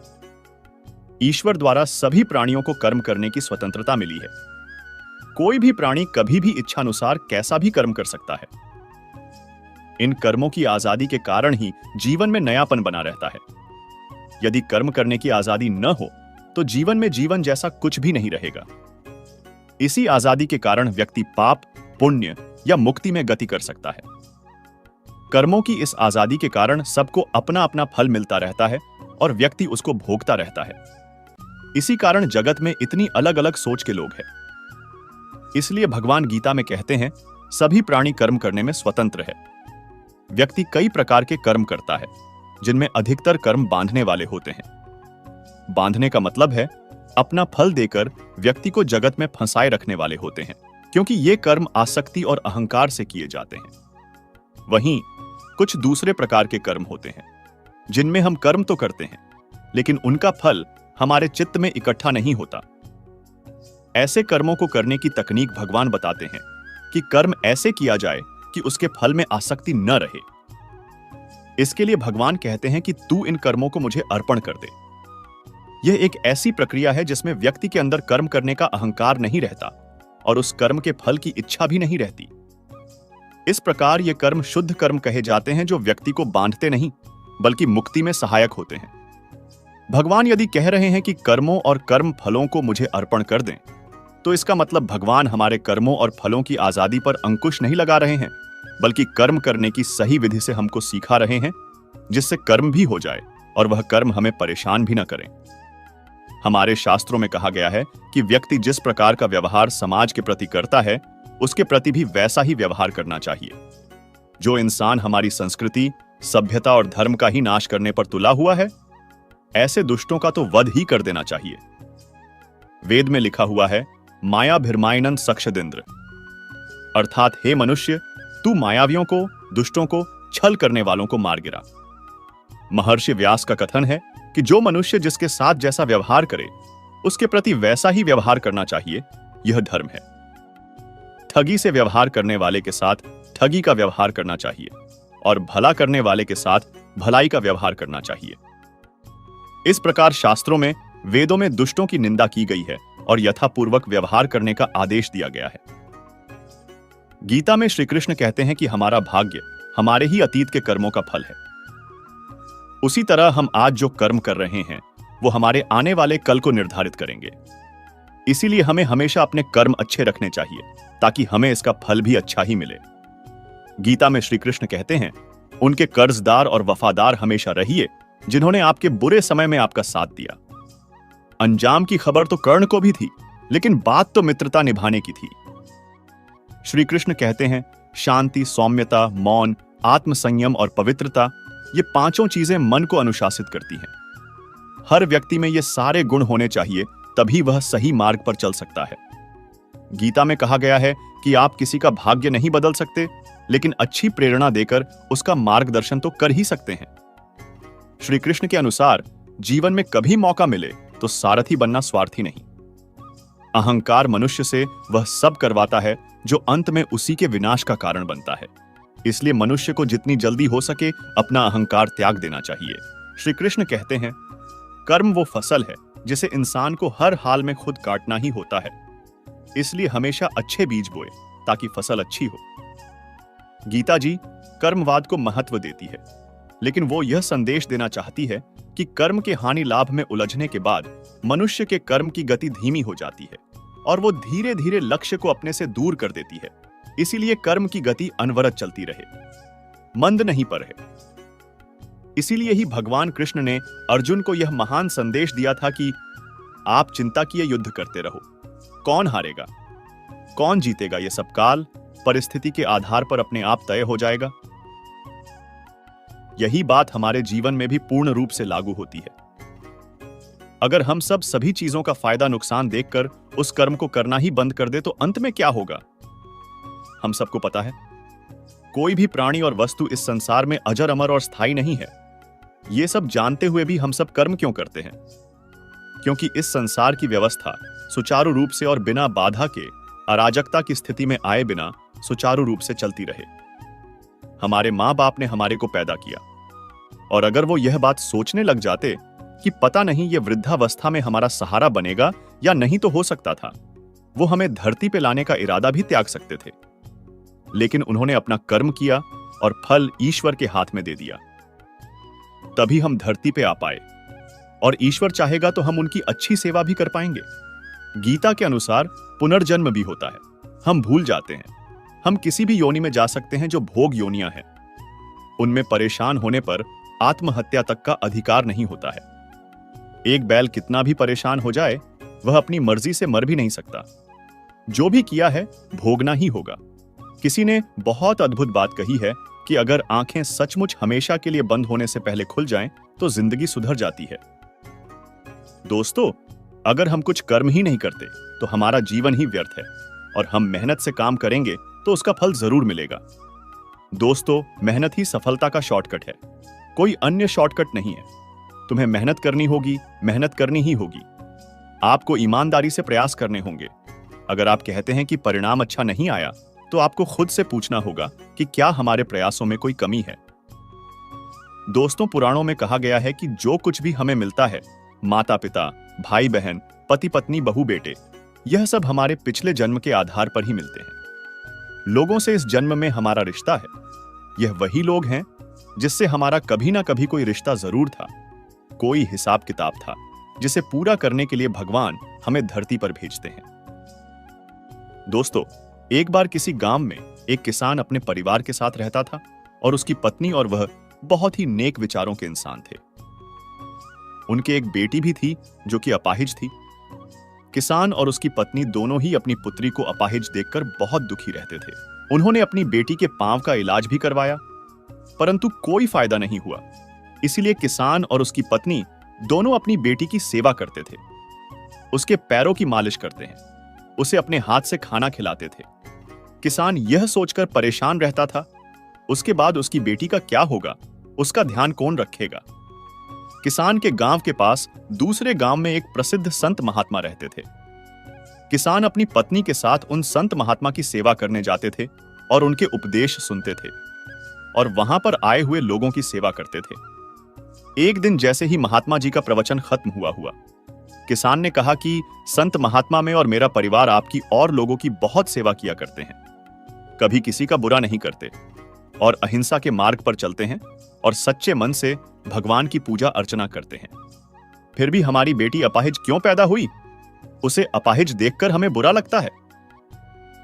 ईश्वर द्वारा सभी प्राणियों को कर्म करने की स्वतंत्रता मिली है। कोई भी प्राणी कभी भी इच्छानुसार कैसा भी कर्म कर सकता है। इन कर्मों की आजादी के कारण ही जीवन में नयापन बना रहता है। यदि कर्म करने की आजादी न हो तो जीवन में जीवन जैसा कुछ भी नहीं रहेगा। इसी आजादी के कारण व्यक्ति पाप, पुण्य या मुक्ति में गति कर सकता है। कर्मों की इस आजादी के कारण सबको अपना अपना फल मिलता रहता है और व्यक्ति उसको भोगता रहता है। इसी कारण जगत में इतनी अलग अलग सोच के लोग हैं। इसलिए भगवान गीता में कहते हैं, सभी प्राणी कर्म करने में स्वतंत्र है। व्यक्ति कई प्रकार के कर्म करता है, जिनमें अधिकतर कर्म बांधने वाले होते हैं। बांधने का मतलब है अपना फल देकर व्यक्ति को जगत में फंसाए रखने वाले होते हैं, क्योंकि ये कर्म आसक्ति और अहंकार से किए जाते हैं। वहीं कुछ दूसरे प्रकार के कर्म होते हैं, जिनमें हम कर्म तो करते हैं, लेकिन उनका फल हमारे चित्त में इकट्ठा नहीं होता। ऐसे कर्मों को करने की तकनीक भगवान बताते हैं कि कर्म ऐसे किया जाए कि उसके फल में आसक्ति न रहे। इसके लिए भगवान कहते हैं कि तू इन कर्मों को मुझे अर्पण कर दे। यह एक ऐसी प्रक्रिया है जिसमें व्यक्ति के अंदर कर्म करने का अहंकार नहीं रहता और उस कर्म के फल की इच्छा भी नहीं रहती। इस प्रकार ये कर्म शुद्ध कर्म कहे जाते हैं, जो व्यक्ति को बांधते नहीं बल्कि मुक्ति में सहायक होते हैं। भगवान यदि कह रहे हैं कि कर्मों और कर्म फलों को मुझे अर्पण कर दें, तो इसका मतलब भगवान हमारे कर्मों और फलों की आजादी पर अंकुश नहीं लगा रहे हैं, बल्कि कर्म करने की सही विधि से हमको सिखा रहे हैं, जिससे कर्म भी हो जाए और वह कर्म हमें परेशान भी न करें। हमारे शास्त्रों में कहा गया है कि व्यक्ति जिस प्रकार का व्यवहार समाज के प्रति करता है, उसके प्रति भी वैसा ही व्यवहार करना चाहिए। जो इंसान हमारी संस्कृति, सभ्यता और धर्म का ही नाश करने पर तुला हुआ है, ऐसे दुष्टों का तो वध ही कर देना चाहिए। वेद में लिखा हुआ है, माया भिर्मायनन सक्षदिंद्र, अर्थात हे मनुष्य, तू मायावियों को, दुष्टों को, छल करने वालों को मार गिरा। महर्षि व्यास का कथन है कि जो मनुष्य जिसके साथ जैसा व्यवहार करे, उसके प्रति वैसा ही व्यवहार करना चाहिए, यह धर्म है। ठगी से व्यवहार करने वाले के साथ ठगी का व्यवहार करना चाहिए और भला करने वाले के साथ भलाई का व्यवहार करना चाहिए। इस प्रकार शास्त्रों में, वेदों में दुष्टों की निंदा की गई है और यथापूर्वक व्यवहार करने का आदेश दिया गया है। गीता में श्री कृष्ण कहते हैं कि हमारा भाग्य हमारे ही अतीत के कर्मों का फल है। उसी तरह हम आज जो कर्म कर रहे हैं, वो हमारे आने वाले कल को निर्धारित करेंगे। इसीलिए हमें हमेशा अपने कर्म अच्छे रखने चाहिए, ताकि हमें इसका फल भी अच्छा ही मिले। गीता में श्री कृष्ण कहते हैं, उनके कर्जदार और वफादार हमेशा रहिए, जिन्होंने आपके बुरे समय में आपका साथ दिया। अंजाम की खबर तो कर्ण को भी थी, लेकिन बात तो मित्रता निभाने की थी। श्री कृष्ण कहते हैं, शांति, सौम्यता, मौन, आत्मसंयम और पवित्रता, ये पांचों चीजें मन को अनुशासित करती हैं। हर व्यक्ति में ये सारे गुण होने चाहिए, तभी वह सही मार्ग पर चल सकता है। गीता में कहा गया है कि आप किसी का भाग्य नहीं बदल सकते, लेकिन अच्छी प्रेरणा देकर उसका मार्गदर्शन तो कर ही सकते हैं। श्री कृष्ण के अनुसार जीवन में कभी मौका मिले तो सारथी बनना स्वार्थी नहीं। अहंकार मनुष्य से वह सब करवाता है जो अंत में उसी के विनाश का कारण बनता है। इसलिए मनुष्य को जितनी जल्दी हो सके अपना अहंकार त्याग देना चाहिए। श्री कृष्ण कहते हैं, कर्म वो फसल है जिसे इंसान को हर हाल में खुद काटना ही होता है। इसलिए हमेशा अच्छे बीज बोए ताकि फसल अच्छी हो। गीता जी कर्मवाद को महत्व देती है, लेकिन वो यह संदेश देना चाहती है कि कर्म के हानि लाभ में उलझने के बाद मनुष्य के कर्म की गति धीमी हो जाती है और वो धीरे धीरे लक्ष्य को अपने से दूर कर देती है। इसीलिए कर्म की गति अनवरत चलती रहे, मंद नहीं पर है। इसीलिए ही भगवान कृष्ण ने अर्जुन को यह महान संदेश दिया था कि आप चिंता किए युद्ध करते रहो। कौन हारेगा, कौन जीतेगा, यह सब काल, परिस्थिति के आधार पर अपने आप तय हो जाएगा। यही बात हमारे जीवन में भी पूर्ण रूप से लागू होती है। अगर हम सब सभी चीजों का फायदा नुकसान देखकर उस कर्म को करना ही बंद कर दे तो अंत में क्या होगा? हम सबको पता है, कोई भी प्राणी और वस्तु इस संसार में अजर अमर और स्थायी नहीं है। ये सब जानते हुए भी हम सब कर्म क्यों करते हैं? क्योंकि इस संसार की व्यवस्था सुचारू रूप से और बिना बाधा के, अराजकता की स्थिति में आए बिना सुचारू रूप से चलती रहे। हमारे माँ बाप ने हमारे को पैदा किया, और अगर वो यह बात सोचने लग जाते कि पता नहीं ये वृद्धावस्था में हमारा सहारा बनेगा या नहीं, तो हो सकता था वो हमें धरती पे लाने का इरादा भी त्याग सकते थे। लेकिन उन्होंने अपना कर्म किया और फल ईश्वर के हाथ में दे दिया। तभी हम धरती पे आ पाए, और ईश्वर चाहेगा तो हम उनकी अच्छी सेवा भी कर पाएंगे। गीता के अनुसार पुनर्जन्म भी होता है। हम भूल जाते हैं, हम किसी भी योनि में जा सकते हैं जो भोग योनियां हैं। उनमें परेशान होने पर आत्महत्या तक का अधिकार नहीं होता है। एक बैल कितना भी परेशान हो जाए, वह अपनी मर्जी से मर भी नहीं सकता। जो भी किया है भोगना ही होगा। किसी ने बहुत अद्भुत बात कही है कि अगर आंखें सचमुच हमेशा के लिए बंद होने से पहले खुल जाएं, तो जिंदगी सुधर जाती है। दोस्तों, अगर हम कुछ कर्म ही नहीं करते तो हमारा जीवन ही व्यर्थ है, और हम मेहनत से काम करेंगे तो उसका फल जरूर मिलेगा। दोस्तों, मेहनत ही सफलता का शॉर्टकट है, कोई अन्य शॉर्टकट नहीं है। तुम्हें मेहनत करनी होगी, मेहनत करनी ही होगी। आपको ईमानदारी से प्रयास करने होंगे। अगर आप कहते हैं कि परिणाम अच्छा नहीं आया, तो आपको खुद से पूछना होगा कि क्या हमारे प्रयासों में कोई कमी है। दोस्तों, पुराणों में कहा गया है कि जो कुछ भी हमें मिलता है, माता पिता, भाई बहन, पति पत्नी, बहू बेटे, यह सब हमारे पिछले जन्म के आधार पर ही मिलते हैं। लोगों से इस जन्म में हमारा रिश्ता है। यह वही लोग हैं जिससे हमारा कभी ना कभी कोई रिश्ता जरूर था, कोई हिसाब किताब था, जिसे पूरा करने के लिए भगवान हमें धरती पर भेजते हैं। दोस्तों, एक बार किसी गांव में एक किसान अपने परिवार के साथ रहता था, और उसकी पत्नी और वह बहुत ही नेक विचारों के इंसान थे। उनके एक बेटी भी थी जो कि अपाहिज थी। किसान और उसकी पत्नी दोनों ही अपनी पुत्री को अपाहिज देखकर बहुत दुखी रहते थे। उन्होंने अपनी बेटी के पांव का इलाज भी करवाया, परंतु कोई फायदा नहीं हुआ। इसीलिए किसान और उसकी पत्नी दोनों अपनी बेटी की सेवा करते थे। उसके पैरों की मालिश करते हैं, उसे अपने हाथ से खाना खिलाते थे। किसान यह सोचकर परेशान रहता था, उसके बाद उसकी बेटी का क्या होगा, उसका ध्यान कौन रखेगा। किसान के गांव के पास दूसरे गांव में एक प्रसिद्ध संत महात्मा रहते थे। किसान अपनी पत्नी के साथ उन संत महात्मा की सेवा करने जाते थे और उनके उपदेश सुनते थे और वहां पर आए हुए लोगों की सेवा करते थे। एक दिन जैसे ही महात्मा जी का प्रवचन खत्म हुआ, किसान ने कहा कि संत महात्मा में और मेरा परिवार आपकी और लोगों की बहुत सेवा किया करते हैं, कभी किसी का बुरा नहीं करते और अहिंसा के मार्ग पर चलते हैं और सच्चे मन से भगवान की पूजा अर्चना करते हैं। फिर भी हमारी बेटी अपाहिज क्यों पैदा हुई? उसे अपाहिज देखकर हमें बुरा लगता है।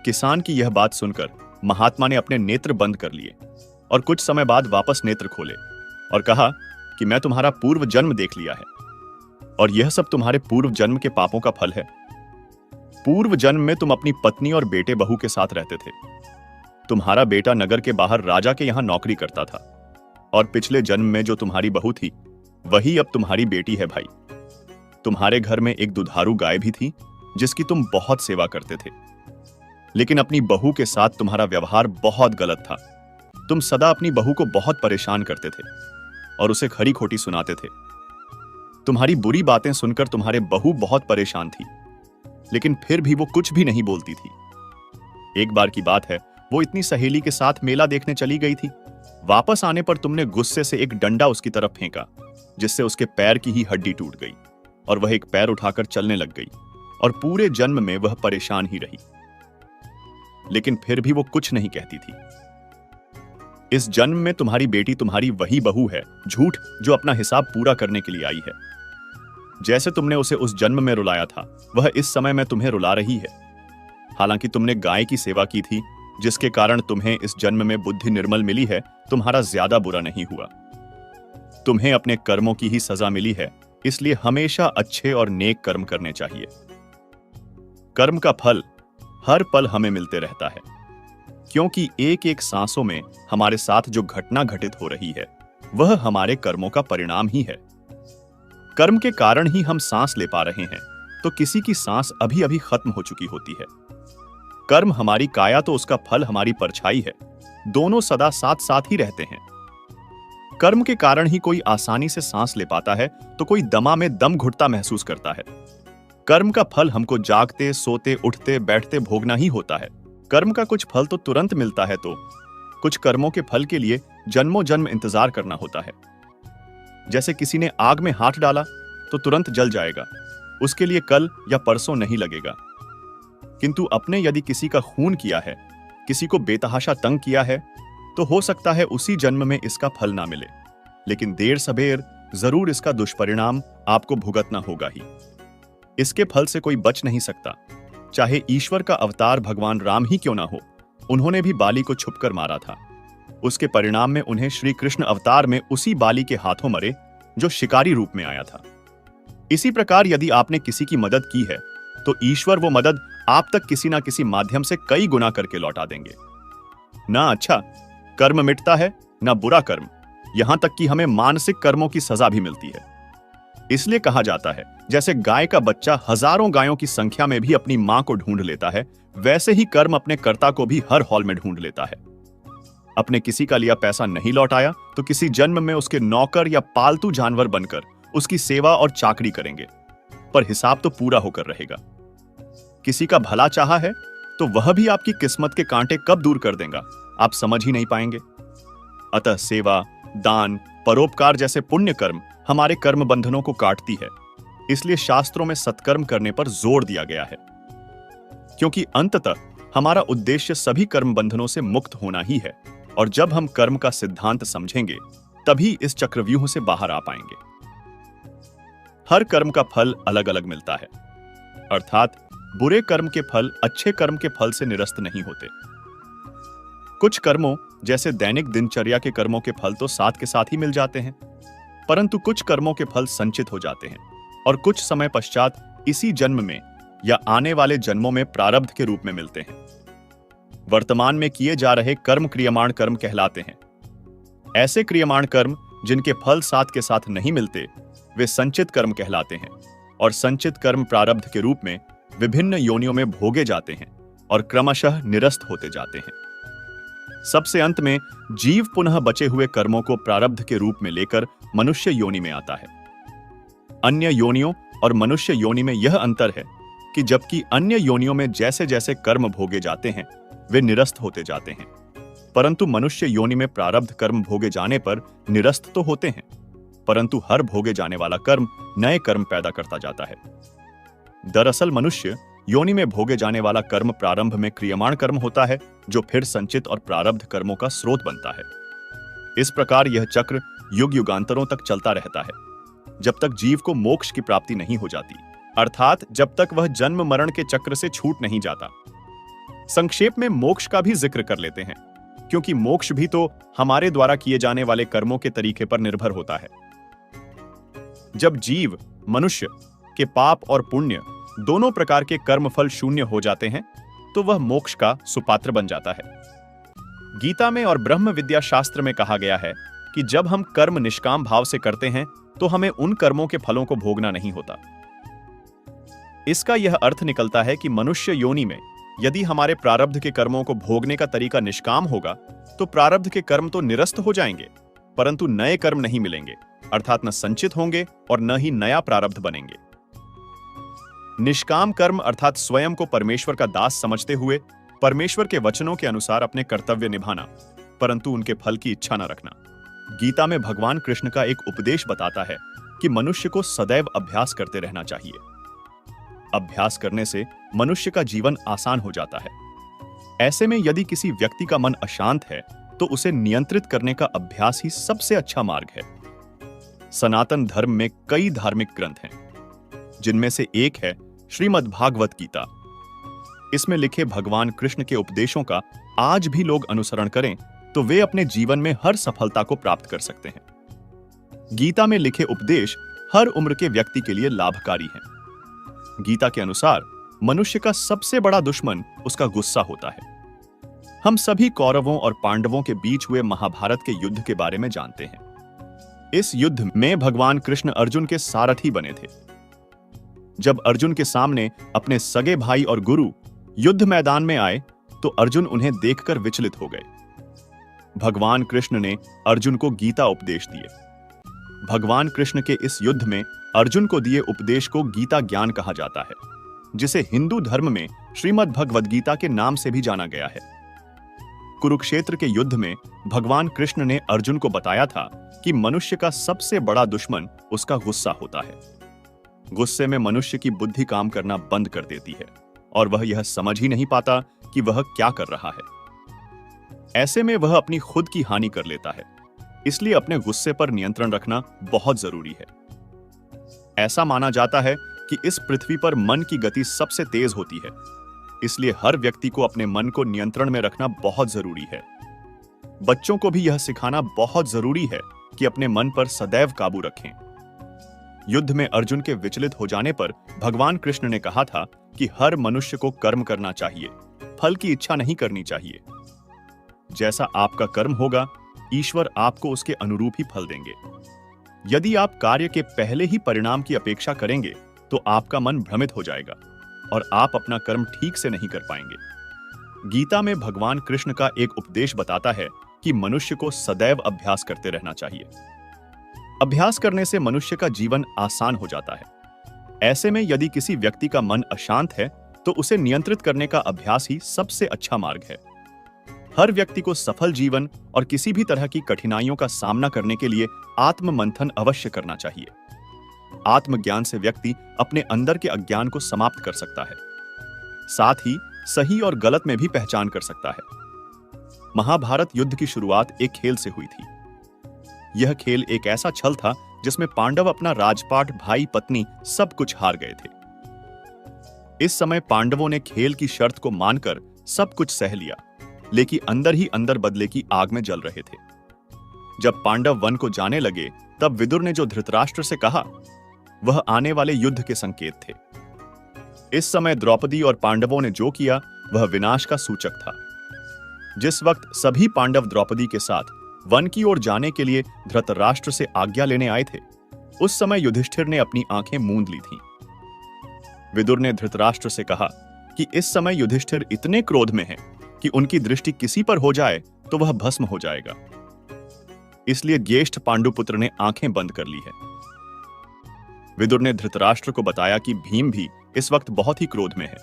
किसान की यह बात सुनकर महात्मा ने अपने नेत्र बंद कर लिए और कुछ समय बाद वापस नेत्र खोले और कहा कि मैं तुम्हारा पूर्व जन्म देख लिया है और यह सब तुम्हारे पूर्व जन्म के पापों का फल है। पूर्व जन्म में तुम अपनी पत्नी और बेटे बहू के साथ रहते थे। तुम्हारा बेटा नगर के बाहर राजा के यहां नौकरी करता था और पिछले जन्म में जो तुम्हारी बहू थी वही अब तुम्हारी बेटी है भाई। तुम्हारे घर में एक दुधारू गाय भी थी जिसकी तुम बहुत सेवा करते थे, लेकिन अपनी बहू के साथ तुम्हारा व्यवहार बहुत गलत था। तुम सदा अपनी बहू को बहुत परेशान करते थे और उसे खरी खोटी सुनाते थे। तुम्हारी बुरी बातें सुनकर तुम्हारे बहू बहुत परेशान थी, लेकिन फिर भी वो कुछ भी नहीं बोलती थी। एक बार की बात है, वो इतनी सहेली के साथ मेला देखने चली गई थी। वापस आने पर तुमने गुस्से से एक डंडा उसकी तरफ फेंका, जिससे उसके पैर की ही हड्डी टूट गई और वह एक पैर उठाकर चलने लग गई और पूरे जन्म में वह परेशान ही रही। लेकिन फिर भी वो कुछ नहीं कहती थी। इस जन्म में तुम्हारी बेटी तुम्हारी वही बहू है, झूठ, जो अपना हिसाब पूरा करने के लिए आई है। जैसे तुमने उसे उस जन्म में रुलाया था, वह इस समय में तुम्हें रुला रही है। हालांकि तुमने गाय की सेवा की थी, जिसके कारण तुम्हें इस जन्म में बुद्धि निर्मल मिली है, तुम्हारा ज्यादा बुरा नहीं हुआ। तुम्हें अपने कर्मों की ही सजा मिली है, इसलिए हमेशा अच्छे और नेक कर्म करने चाहिए। कर्म का फल हर पल हमें मिलते रहता है, क्योंकि एक एक सांसों में हमारे साथ जो घटना घटित हो रही है वह हमारे कर्मों का परिणाम ही है। कर्म के कारण ही हम सांस ले पा रहे हैं, तो किसी की सांस अभी अभी खत्म हो चुकी होती है। कर्म हमारी काया तो उसका फल हमारी परछाई है, दोनों सदा साथ साथ ही रहते हैं। कर्म के कारण ही कोई आसानी से सांस ले पाता है, तो कोई दमा में दम घुटता महसूस करता है। कर्म का फल हमको जागते, सोते, उठते, बैठते भोगना ही होता है। कर्म का कुछ फल तो तुरंत मिलता है, तो कुछ कर्मों के फल के लिए जन्मों जन्म इंतजार करना होता है। जैसे किसी ने आग में हाथ डाला तो तुरंत जल जाएगा, उसके लिए कल या परसों नहीं लगेगा। किंतु अपने यदि किसी का खून किया है, किसी को बेतहाशा तंग किया है, तो हो सकता है उसी जन्म में इसका फल ना मिले, लेकिन देर सबेर जरूर इसका दुष्परिणाम आपको भुगतना होगा ही। इसके फल से कोई बच नहीं सकता, चाहे ईश्वर का अवतार भगवान राम ही क्यों ना हो। उन्होंने भी बाली को छुपकर मारा था। उसके परिणाम में उन्हें श्री कृष्ण अवतार में उसी बाली के हाथों मरे जो शिकारी रूप में आया था। इसी प्रकार यदि आपने किसी की मदद की है, तो ईश्वर वो मदद आप तक किसी ना किसी माध्यम से कई गुना करके लौटा देंगे। ना अच्छा कर्म मिटता है, ना बुरा कर्म, यहां तक कि हमें मानसिक कर्मों की सजा भी मिलती है। इसलिए कहा जाता है, जैसे गाय का बच्चा हजारों गायों की संख्या में भी अपनी मां को ढूंढ लेता है, वैसे ही कर्म अपने कर्ता को भी हर हॉल में ढूंढ लेता है। अपने किसी का लिया पैसा नहीं लौटाया तो किसी जन्म में उसके नौकर या पालतू जानवर बनकर उसकी सेवा और चाकरी करेंगे, पर हिसाब तो पूरा होकर रहेगा। किसी का भला चाहा है तो वह भी आपकी किस्मत के कांटे कब दूर कर देगा, आप समझ ही नहीं पाएंगे। अतः सेवा, दान, परोपकार जैसे पुण्य कर्म हमारे कर्म बंधनों को काटती है। इसलिए शास्त्रों में सत्कर्म करने पर जोर दिया गया है, क्योंकि अंततः हमारा उद्देश्य सभी कर्म बंधनों से मुक्त होना ही है। और जब हम कर्म का सिद्धांत समझेंगे, तभी इस चक्रव्यूह से बाहर आ पाएंगे। हर कर्म का फल अलग अलग मिलता है, अर्थात बुरे कर्म के फल अच्छे कर्म के फल से निरस्त नहीं होते। कुछ कर्मों जैसे दैनिक दिनचर्या के कर्मों के फल तो साथ के साथ ही मिल जाते हैं, परंतु कुछ कर्मों के फल संचित हो जाते हैं और कुछ समय पश्चात इसी जन्म में या आने वाले जन्मों में प्रारब्ध के रूप में मिलते हैं। वर्तमान में किए जा रहे कर्म क्रियमाण कर्म कहलाते हैं। ऐसे क्रियमाण कर्म जिनके फल साथ के साथ नहीं मिलते, वे संचित कर्म कहलाते हैं और संचित कर्म प्रारब्ध के रूप में विभिन्न योनियों में भोगे जाते हैं और क्रमशः निरस्त होते जाते हैं। सबसे अंत में जीव पुनः बचे हुए कर्मों को प्रारब्ध के रूप में लेकर मनुष्य योनि में आता है। अन्य योनियों और मनुष्य योनि में यह अंतर है कि जबकि अन्य योनियों में जैसे जैसे कर्म भोगे जाते हैं वे निरस्त होते जाते हैं, परंतु मनुष्य योनि में प्रारब्ध कर्म भोगे जाने पर निरस्त तो होते हैं, परंतु हर भोगे जाने वाला कर्म नए कर्म पैदा करता जाता है। दरअसल मनुष्य योनि में भोगे जाने वाला कर्म प्रारंभ में क्रियमाण कर्म होता है, जो फिर संचित और प्रारब्ध कर्मों का स्रोत बनता है। इस प्रकार यह चक्र युग युगांतरों तक चलता रहता है, जब तक जीव को मोक्ष की प्राप्ति नहीं हो जाती, अर्थात जब तक वह जन्म मरण के चक्र से छूट नहीं जाता। संक्षेप में मोक्ष का भी जिक्र कर लेते हैं, क्योंकि मोक्ष भी तो हमारे द्वारा किए जाने वाले कर्मों के तरीके पर निर्भर होता है। जब जीव मनुष्य के पाप और पुण्य दोनों प्रकार के कर्म फल शून्य हो जाते हैं, तो वह मोक्ष का सुपात्र बन जाता है। गीता में और ब्रह्म विद्या शास्त्र में कहा गया है कि जब हम कर्म निष्काम भाव से करते हैं तो हमें उन कर्मों के फलों को भोगना नहीं होता। इसका यह अर्थ निकलता है कि मनुष्य योनि में यदि हमारे प्रारब्ध के कर्मों को भोगने का तरीका निष्काम होगा तो प्रारब्ध के कर्म तो निरस्त हो जाएंगे, परंतु नए कर्म नहीं मिलेंगे, अर्थात न संचित होंगे और न ही नया प्रारब्ध बनेंगे। निष्काम कर्म अर्थात स्वयं को परमेश्वर का दास समझते हुए परमेश्वर के वचनों के अनुसार अपने कर्तव्य निभाना, परंतु उनके फल की इच्छा न रखना। गीता में भगवान कृष्ण का एक उपदेश बताता है कि मनुष्य को सदैव अभ्यास करते रहना चाहिए। अभ्यास करने से मनुष्य का जीवन आसान हो जाता है। ऐसे में यदि किसी व्यक्ति का मन अशांत है तो उसे नियंत्रित करने का अभ्यास ही सबसे अच्छा मार्ग है। सनातन धर्म में कई धार्मिक ग्रंथ हैं, जिनमें से एक है श्रीमद् भागवत गीता। इसमें लिखे भगवान कृष्ण के उपदेशों का आज भी लोग अनुसरण करें तो वे अपने जीवन में हर सफलता को प्राप्त कर सकते हैं। गीता में लिखे उपदेश हर उम्र के व्यक्ति के लिए लाभकारी हैं। गीता के अनुसार मनुष्य का सबसे बड़ा दुश्मन उसका गुस्सा होता है। हम सभी कौरवों और पांडवों के बीच हुए महाभारत के युद्ध के बारे में जानते हैं। इस युद्ध में भगवान कृष्ण अर्जुन के सारथी बने थे। जब अर्जुन के सामने अपने सगे भाई और गुरु युद्ध मैदान में आए तो अर्जुन उन्हें देखकर विचलित हो गए। भगवान कृष्ण ने अर्जुन को गीता उपदेश दिए। भगवान कृष्ण के इस युद्ध में अर्जुन को दिए उपदेश को गीता ज्ञान कहा जाता है, जिसे हिंदू धर्म में श्रीमद् भगवद गीता के नाम से भी जाना गया है। कुरुक्षेत्र के युद्ध में भगवान कृष्ण ने अर्जुन को बताया था कि मनुष्य का सबसे बड़ा दुश्मन उसका गुस्सा होता है। गुस्से में मनुष्य की बुद्धि काम करना बंद कर देती है और वह यह समझ ही नहीं पाता कि वह क्या कर रहा है। ऐसे में वह अपनी खुद की हानि कर लेता है। इसलिए अपने गुस्से पर नियंत्रण रखना बहुत जरूरी है। ऐसा माना जाता है कि इस पृथ्वी पर मन की गति सबसे तेज होती है, इसलिए हर व्यक्ति को अपने मन को नियंत्रण में रखना बहुत जरूरी है। बच्चों को भी यह सिखाना बहुत जरूरी है कि अपने मन पर सदैव काबू रखें। युद्ध में अर्जुन के विचलित हो जाने पर भगवान कृष्ण ने कहा था कि हर मनुष्य को कर्म करना चाहिए, फल की इच्छा नहीं करनी चाहिए। जैसा आपका कर्म होगा, ईश्वर आपको उसके अनुरूप ही फल देंगे। यदि आप कार्य के पहले ही परिणाम की अपेक्षा करेंगे तो आपका मन भ्रमित हो जाएगा और आप अपना कर्म ठीक से नहीं कर पाएंगे। गीता में भगवान कृष्ण का एक उपदेश बताता है कि मनुष्य को सदैव अभ्यास करते रहना चाहिए। अभ्यास करने से मनुष्य का जीवन आसान हो जाता है। ऐसे में यदि किसी व्यक्ति का मन अशांत है तो उसे नियंत्रित करने का अभ्यास ही सबसे अच्छा मार्ग है। हर व्यक्ति को सफल जीवन और किसी भी तरह की कठिनाइयों का सामना करने के लिए आत्म मंथन अवश्य करना चाहिए। आत्मज्ञान से व्यक्ति अपने अंदर के अज्ञान को समाप्त कर सकता है, साथ ही सही और गलत में भी पहचान कर सकता है। महाभारत युद्ध की शुरुआत एक खेल से हुई थी। यह खेल एक ऐसा छल था जिसमें पांडव अपना राजपाट, भाई, पत्नी सब कुछ हार गए थे। इस समय पांडवों ने खेल की शर्त को मानकर सब कुछ सह लिया, लेकिन अंदर ही अंदर बदले की आग में जल रहे थे। जब पांडव वन को जाने लगे तब विदुर ने जो धृतराष्ट्र से कहा वह आने वाले युद्ध के संकेत थे। इस समय द्रौपदी और पांडवों ने जो किया वह विनाश का सूचक था। जिस वक्त सभी पांडव द्रौपदी के साथ वन की ओर जाने के लिए धृतराष्ट्र से आज्ञा लेने आए थे, उस समय युधिष्ठिर ने अपनी आंखें मूंद ली थीं। विदुर ने धृतराष्ट्र से कहा कि इस समय युधिष्ठिर इतने क्रोध में हैं कि उनकी दृष्टि किसी पर हो जाए तो वह भस्म हो जाएगा। इसलिए ज्येष्ठ पांडुपुत्र ने आंखें बंद कर ली है। विदुर ने धृतराष्ट्र को बताया कि भीम भी इस वक्त बहुत ही क्रोध में है।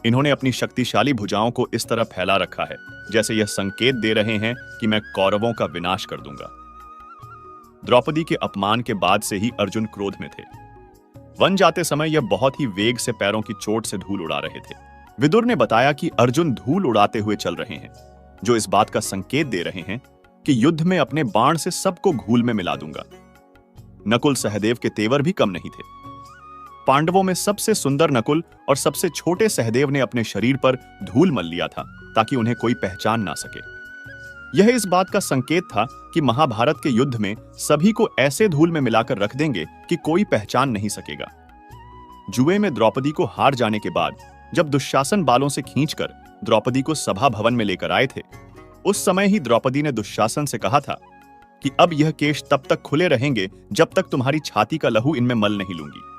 इन्होंने अपनी शक्तिशाली भुजाओं को इस तरह फैला रखा है जैसे यह संकेत दे रहे हैं कि मैं कौरवों का विनाश कर दूंगा। द्रौपदी के अपमान के बाद से ही अर्जुन क्रोध में थे। वन जाते समय यह बहुत ही वेग से पैरों की चोट से धूल उड़ा रहे थे। विदुर ने बताया कि अर्जुन धूल उड़ाते हुए चल रहे हैं, जो इस बात का संकेत दे रहे हैं कि युद्ध में अपने बाण से सबको घूल में मिला दूंगा। नकुल सहदेव के तेवर भी कम नहीं थे। पांडवों में सबसे सुंदर नकुल और सबसे छोटे सहदेव ने अपने शरीर पर धूल मल लिया था ताकि उन्हें कोई पहचान ना सके। यह इस बात का संकेत था कि महाभारत के युद्ध में सभी को ऐसे धूल में मिलाकर रख देंगे कि कोई पहचान नहीं सकेगा। जुए में द्रौपदी को हार जाने के बाद जब दुशासन बालों से खींचकर द्रौपदी को सभा भवन में लेकर आए थे, उस समय ही द्रौपदी ने दुशासन से कहा था कि अब यह केश तब तक खुले रहेंगे जब तक तुम्हारी छाती का लहू इनमें मल नहीं लूंगी।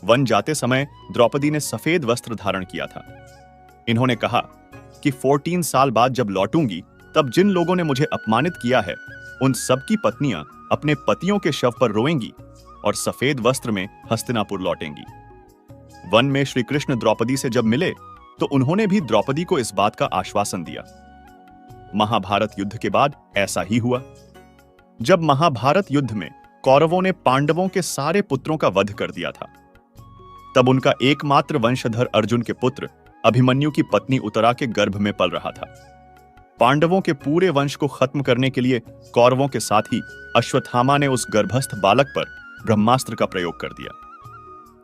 वन जाते समय द्रौपदी ने सफेद वस्त्र धारण किया था। इन्होंने कहा कि 14 साल बाद जब लौटूंगी तब जिन लोगों ने मुझे अपमानित किया है उन सबकी पत्नियां अपने पतियों के शव पर रोएंगी और सफेद वस्त्र में हस्तिनापुर लौटेंगी। वन में श्री कृष्ण द्रौपदी से जब मिले तो उन्होंने भी द्रौपदी को इस बात का आश्वासन दिया। महाभारत युद्ध के बाद ऐसा ही हुआ। जब महाभारत युद्ध में कौरवों ने पांडवों के सारे पुत्रों का वध कर दिया था, तब उनका एकमात्र वंशधर अर्जुन के पुत्र अभिमन्यु की पत्नी उत्तरा के गर्भ में पल रहा था। पांडवों के पूरे वंश को खत्म करने के लिए कौरवों के साथ ही अश्वत्थामा ने उस गर्भस्थ बालक पर ब्रह्मास्त्र का प्रयोग कर दिया।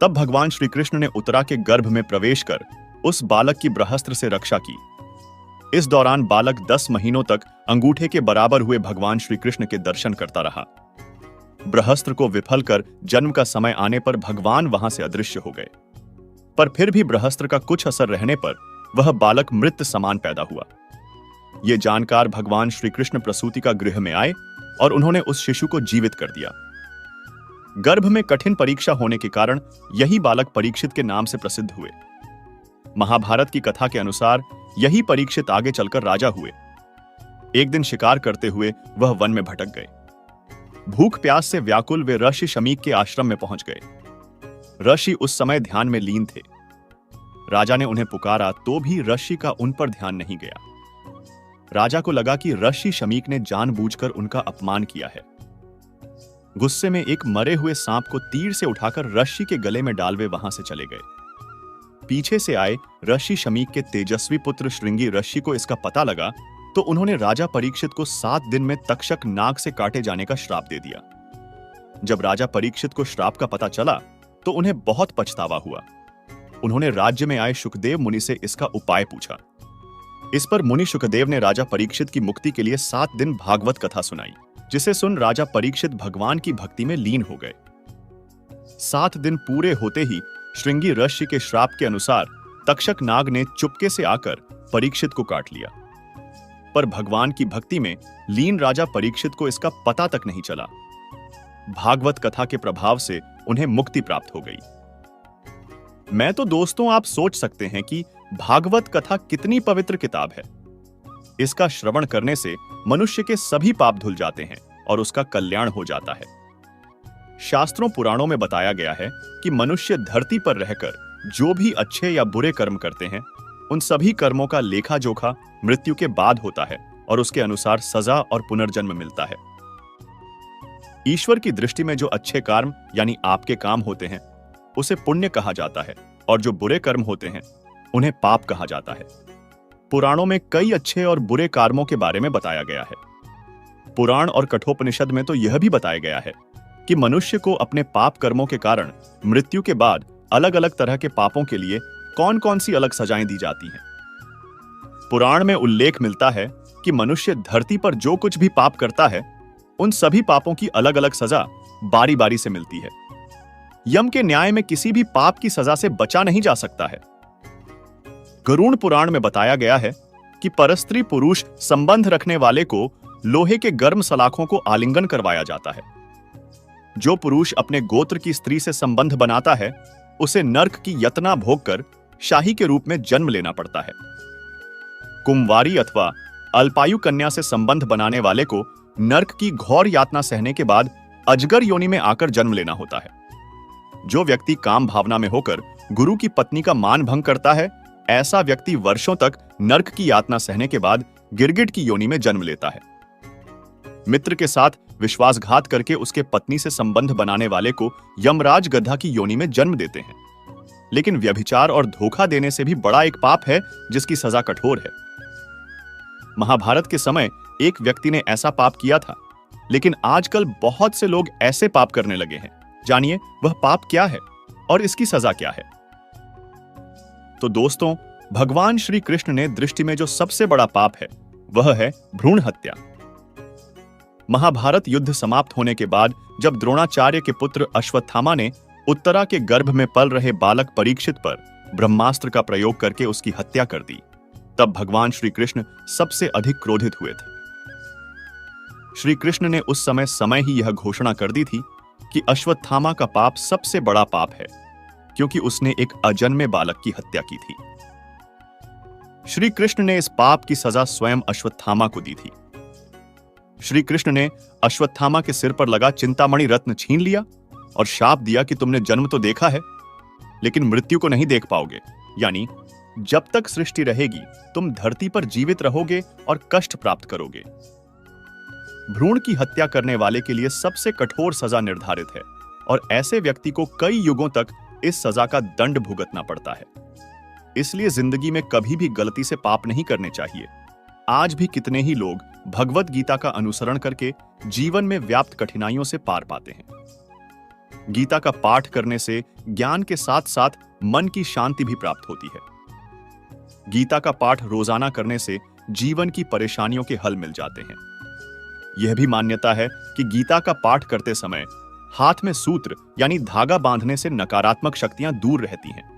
तब भगवान श्री कृष्ण ने उत्तरा के गर्भ में प्रवेश कर उस बालक की ब्रह्मास्त्र से रक्षा की। इस दौरान बालक 10 महीनों तक अंगूठे के बराबर हुए भगवान श्री कृष्ण के दर्शन करता रहा। ब्रह्मास्त्र को विफल कर जन्म का समय आने पर भगवान वहां से अदृश्य हो गए, पर फिर भी ब्रह्मास्त्र का कुछ असर रहने पर वह बालक मृत समान पैदा हुआ। यह जानकर भगवान श्री कृष्ण प्रसूति का गृह में आए और उन्होंने उस शिशु को जीवित कर दिया। गर्भ में कठिन परीक्षा होने के कारण यही बालक परीक्षित के नाम से प्रसिद्ध हुए। महाभारत की कथा के अनुसार यही परीक्षित आगे चलकर राजा हुए। एक दिन शिकार करते हुए वह वन में भटक गए। भूख प्यास से व्याकुल वे ऋषि शमीक के आश्रम में पहुंच गए। ऋषि उस समय ध्यान में लीन थे। राजा ने उन्हें पुकारा तो भी ऋषि का उन पर ध्यान नहीं गया। राजा को लगा कि ऋषि शमीक ने जानबूझकर उनका अपमान किया है। गुस्से में एक मरे हुए सांप को तीर से उठाकर ऋषि के गले में डाल वे वहां से चले गए। पीछे से आए ऋषि शमीक के तेजस्वी पुत्र श्रृंगी ऋषि को इसका पता लगा तो उन्होंने राजा परीक्षित को 7 दिन में तक्षक नाग से काटे जाने का श्राप दे दिया। जब राजा परीक्षित को श्राप का पता चला तो उन्हें बहुत पछतावा हुआ। उन्होंने राज्य में आए शुकदेव मुनि से इसका उपाय पूछा। इस पर मुनि शुकदेव ने राजा परीक्षित की मुक्ति के लिए 7 दिन भागवत कथा सुनाई, जिसे सुन राजा परीक्षित भगवान की भक्ति में लीन हो गए। 7 दिन पूरे होते ही श्रृंगी ऋषि के श्राप के अनुसार तक्षक नाग ने चुपके से आकर परीक्षित को काट लिया, पर भगवान की भक्ति में लीन राजा परीक्षित को इसका पता तक नहीं चला। भागवत कथा के प्रभाव से उन्हें मुक्ति प्राप्त हो गई। मैं तो दोस्तों आप सोच सकते हैं कि भागवत कथा कितनी पवित्र किताब है। इसका श्रवण करने से मनुष्य के सभी पाप धुल जाते हैं और उसका कल्याण हो जाता है। शास्त्रों पुराणों में बताया गया है कि मनुष्य धरती पर रहकर जो भी अच्छे या बुरे कर्म करते हैं उन सभी कर्मों का लेखा जोखा मृत्यु के बाद होता है और उसके अनुसार सजा और पुनर्जन्म मिलता है। ईश्वर की दृष्टि में जो अच्छे कर्म यानी आपके काम होते हैं उसे पुण्य कहा जाता है और जो बुरे कर्म होते हैं उन्हें पाप कहा जाता है। पुराणों में कई अच्छे और बुरे कर्मों के बारे में बताया गया है। पुराण और कठोपनिषद में तो यह भी बताया गया है कि मनुष्य को अपने पाप कर्मों के कारण मृत्यु के बाद अलग अलग तरह के पापों के लिए कौन कौन सी अलग सजाएं दी जाती हैं। पुराण में उल्लेख मिलता है कि मनुष्य धरती पर जो कुछ भी पाप करता है, उन सभी पापों की अलग अलग सजा बारी बारी से मिलती है। यम के न्याय में किसी भी पाप की सजा से बचा नहीं जा सकता है। गरुड़ पुराण में बताया गया है कि परस्त्री पुरुष संबंध रखने वाले को लोहे के गर्म सलाखों को आलिंगन करवाया जाता है। जो पुरुष अपने गोत्र की स्त्री से संबंध बनाता है, उसे नर्क की यातना भोगकर शाही के रूप में जन्म लेना पड़ता है। कुंवारी अथवा अल्पायु कन्या से संबंध बनाने वाले को नर्क की घोर यातना सहने के बाद अजगर योनि में आकर जन्म लेना होता है। जो व्यक्ति काम भावना में होकर गुरु की पत्नी का मान भंग करता है, ऐसा व्यक्ति वर्षों तक नर्क की यातना सहने के बाद गिरगिट की योनि में जन्म लेता है। मित्र के साथ विश्वासघात करके उसके पत्नी से संबंध बनाने वाले को यमराज गधा की योनि में जन्म देते हैं। लेकिन व्यभिचार और धोखा देने से भी बड़ा एक पाप है जिसकी सजा कठोर है। महाभारत के समय एक व्यक्ति ने ऐसा पाप किया था, लेकिन आजकल बहुत से लोग ऐसे पाप करने लगे हैं। जानिए वह पाप क्या है और इसकी सजा क्या है। तो दोस्तों, भगवान श्री कृष्ण ने दृष्टि में जो सबसे बड़ा पाप है वह है भ्रूण हत्या। महाभारत युद्ध समाप्त होने के बाद जब द्रोणाचार्य के पुत्र अश्वत्थामा ने उत्तरा के गर्भ में पल रहे बालक परीक्षित पर ब्रह्मास्त्र का प्रयोग करके उसकी हत्या कर दी, तब भगवान श्री कृष्ण सबसे अधिक क्रोधित हुए थे। श्री कृष्ण ने उस समय ही यह घोषणा कर दी थी कि अश्वत्थामा का पाप सबसे बड़ा पाप है, क्योंकि उसने एक अजन्मे बालक की हत्या की थी। श्री कृष्ण ने इस पाप की सजा स्वयं अश्वत्थामा को दी थी। श्री कृष्ण ने अश्वत्थामा के सिर पर लगा चिंतामणि रत्न छीन लिया और शाप दिया कि तुमने जन्म तो देखा है, लेकिन मृत्यु को नहीं देख पाओगे। यानी जब तक सृष्टि रहेगी तुम धरती पर जीवित रहोगे और कष्ट प्राप्त करोगे। भ्रूण की हत्या करने वाले के लिए सबसे कठोर सजा निर्धारित है और ऐसे व्यक्ति को कई युगों तक इस सजा का दंड भुगतना पड़ता है। इसलिए जिंदगी में कभी भी गलती से पाप नहीं करने चाहिए। आज भी कितने ही लोग भगवत गीता का अनुसरण करके जीवन में व्याप्त कठिनाइयों से पार पाते हैं। गीता का पाठ करने से ज्ञान के साथ साथ मन की शांति भी प्राप्त होती है। गीता का पाठ रोजाना करने से जीवन की परेशानियों के हल मिल जाते हैं। यह भी मान्यता है कि गीता का पाठ करते समय हाथ में सूत्र यानी धागा बांधने से नकारात्मक शक्तियां दूर रहती हैं।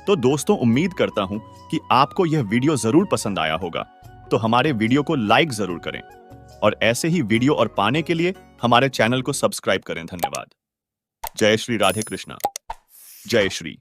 तो दोस्तों, उम्मीद करता हूं कि आपको यह वीडियो जरूर पसंद आया होगा। तो हमारे वीडियो को लाइक जरूर करें और ऐसे ही वीडियो और पाने के लिए हमारे चैनल को सब्सक्राइब करें। धन्यवाद। जय श्री राधे कृष्णा। जय श्री।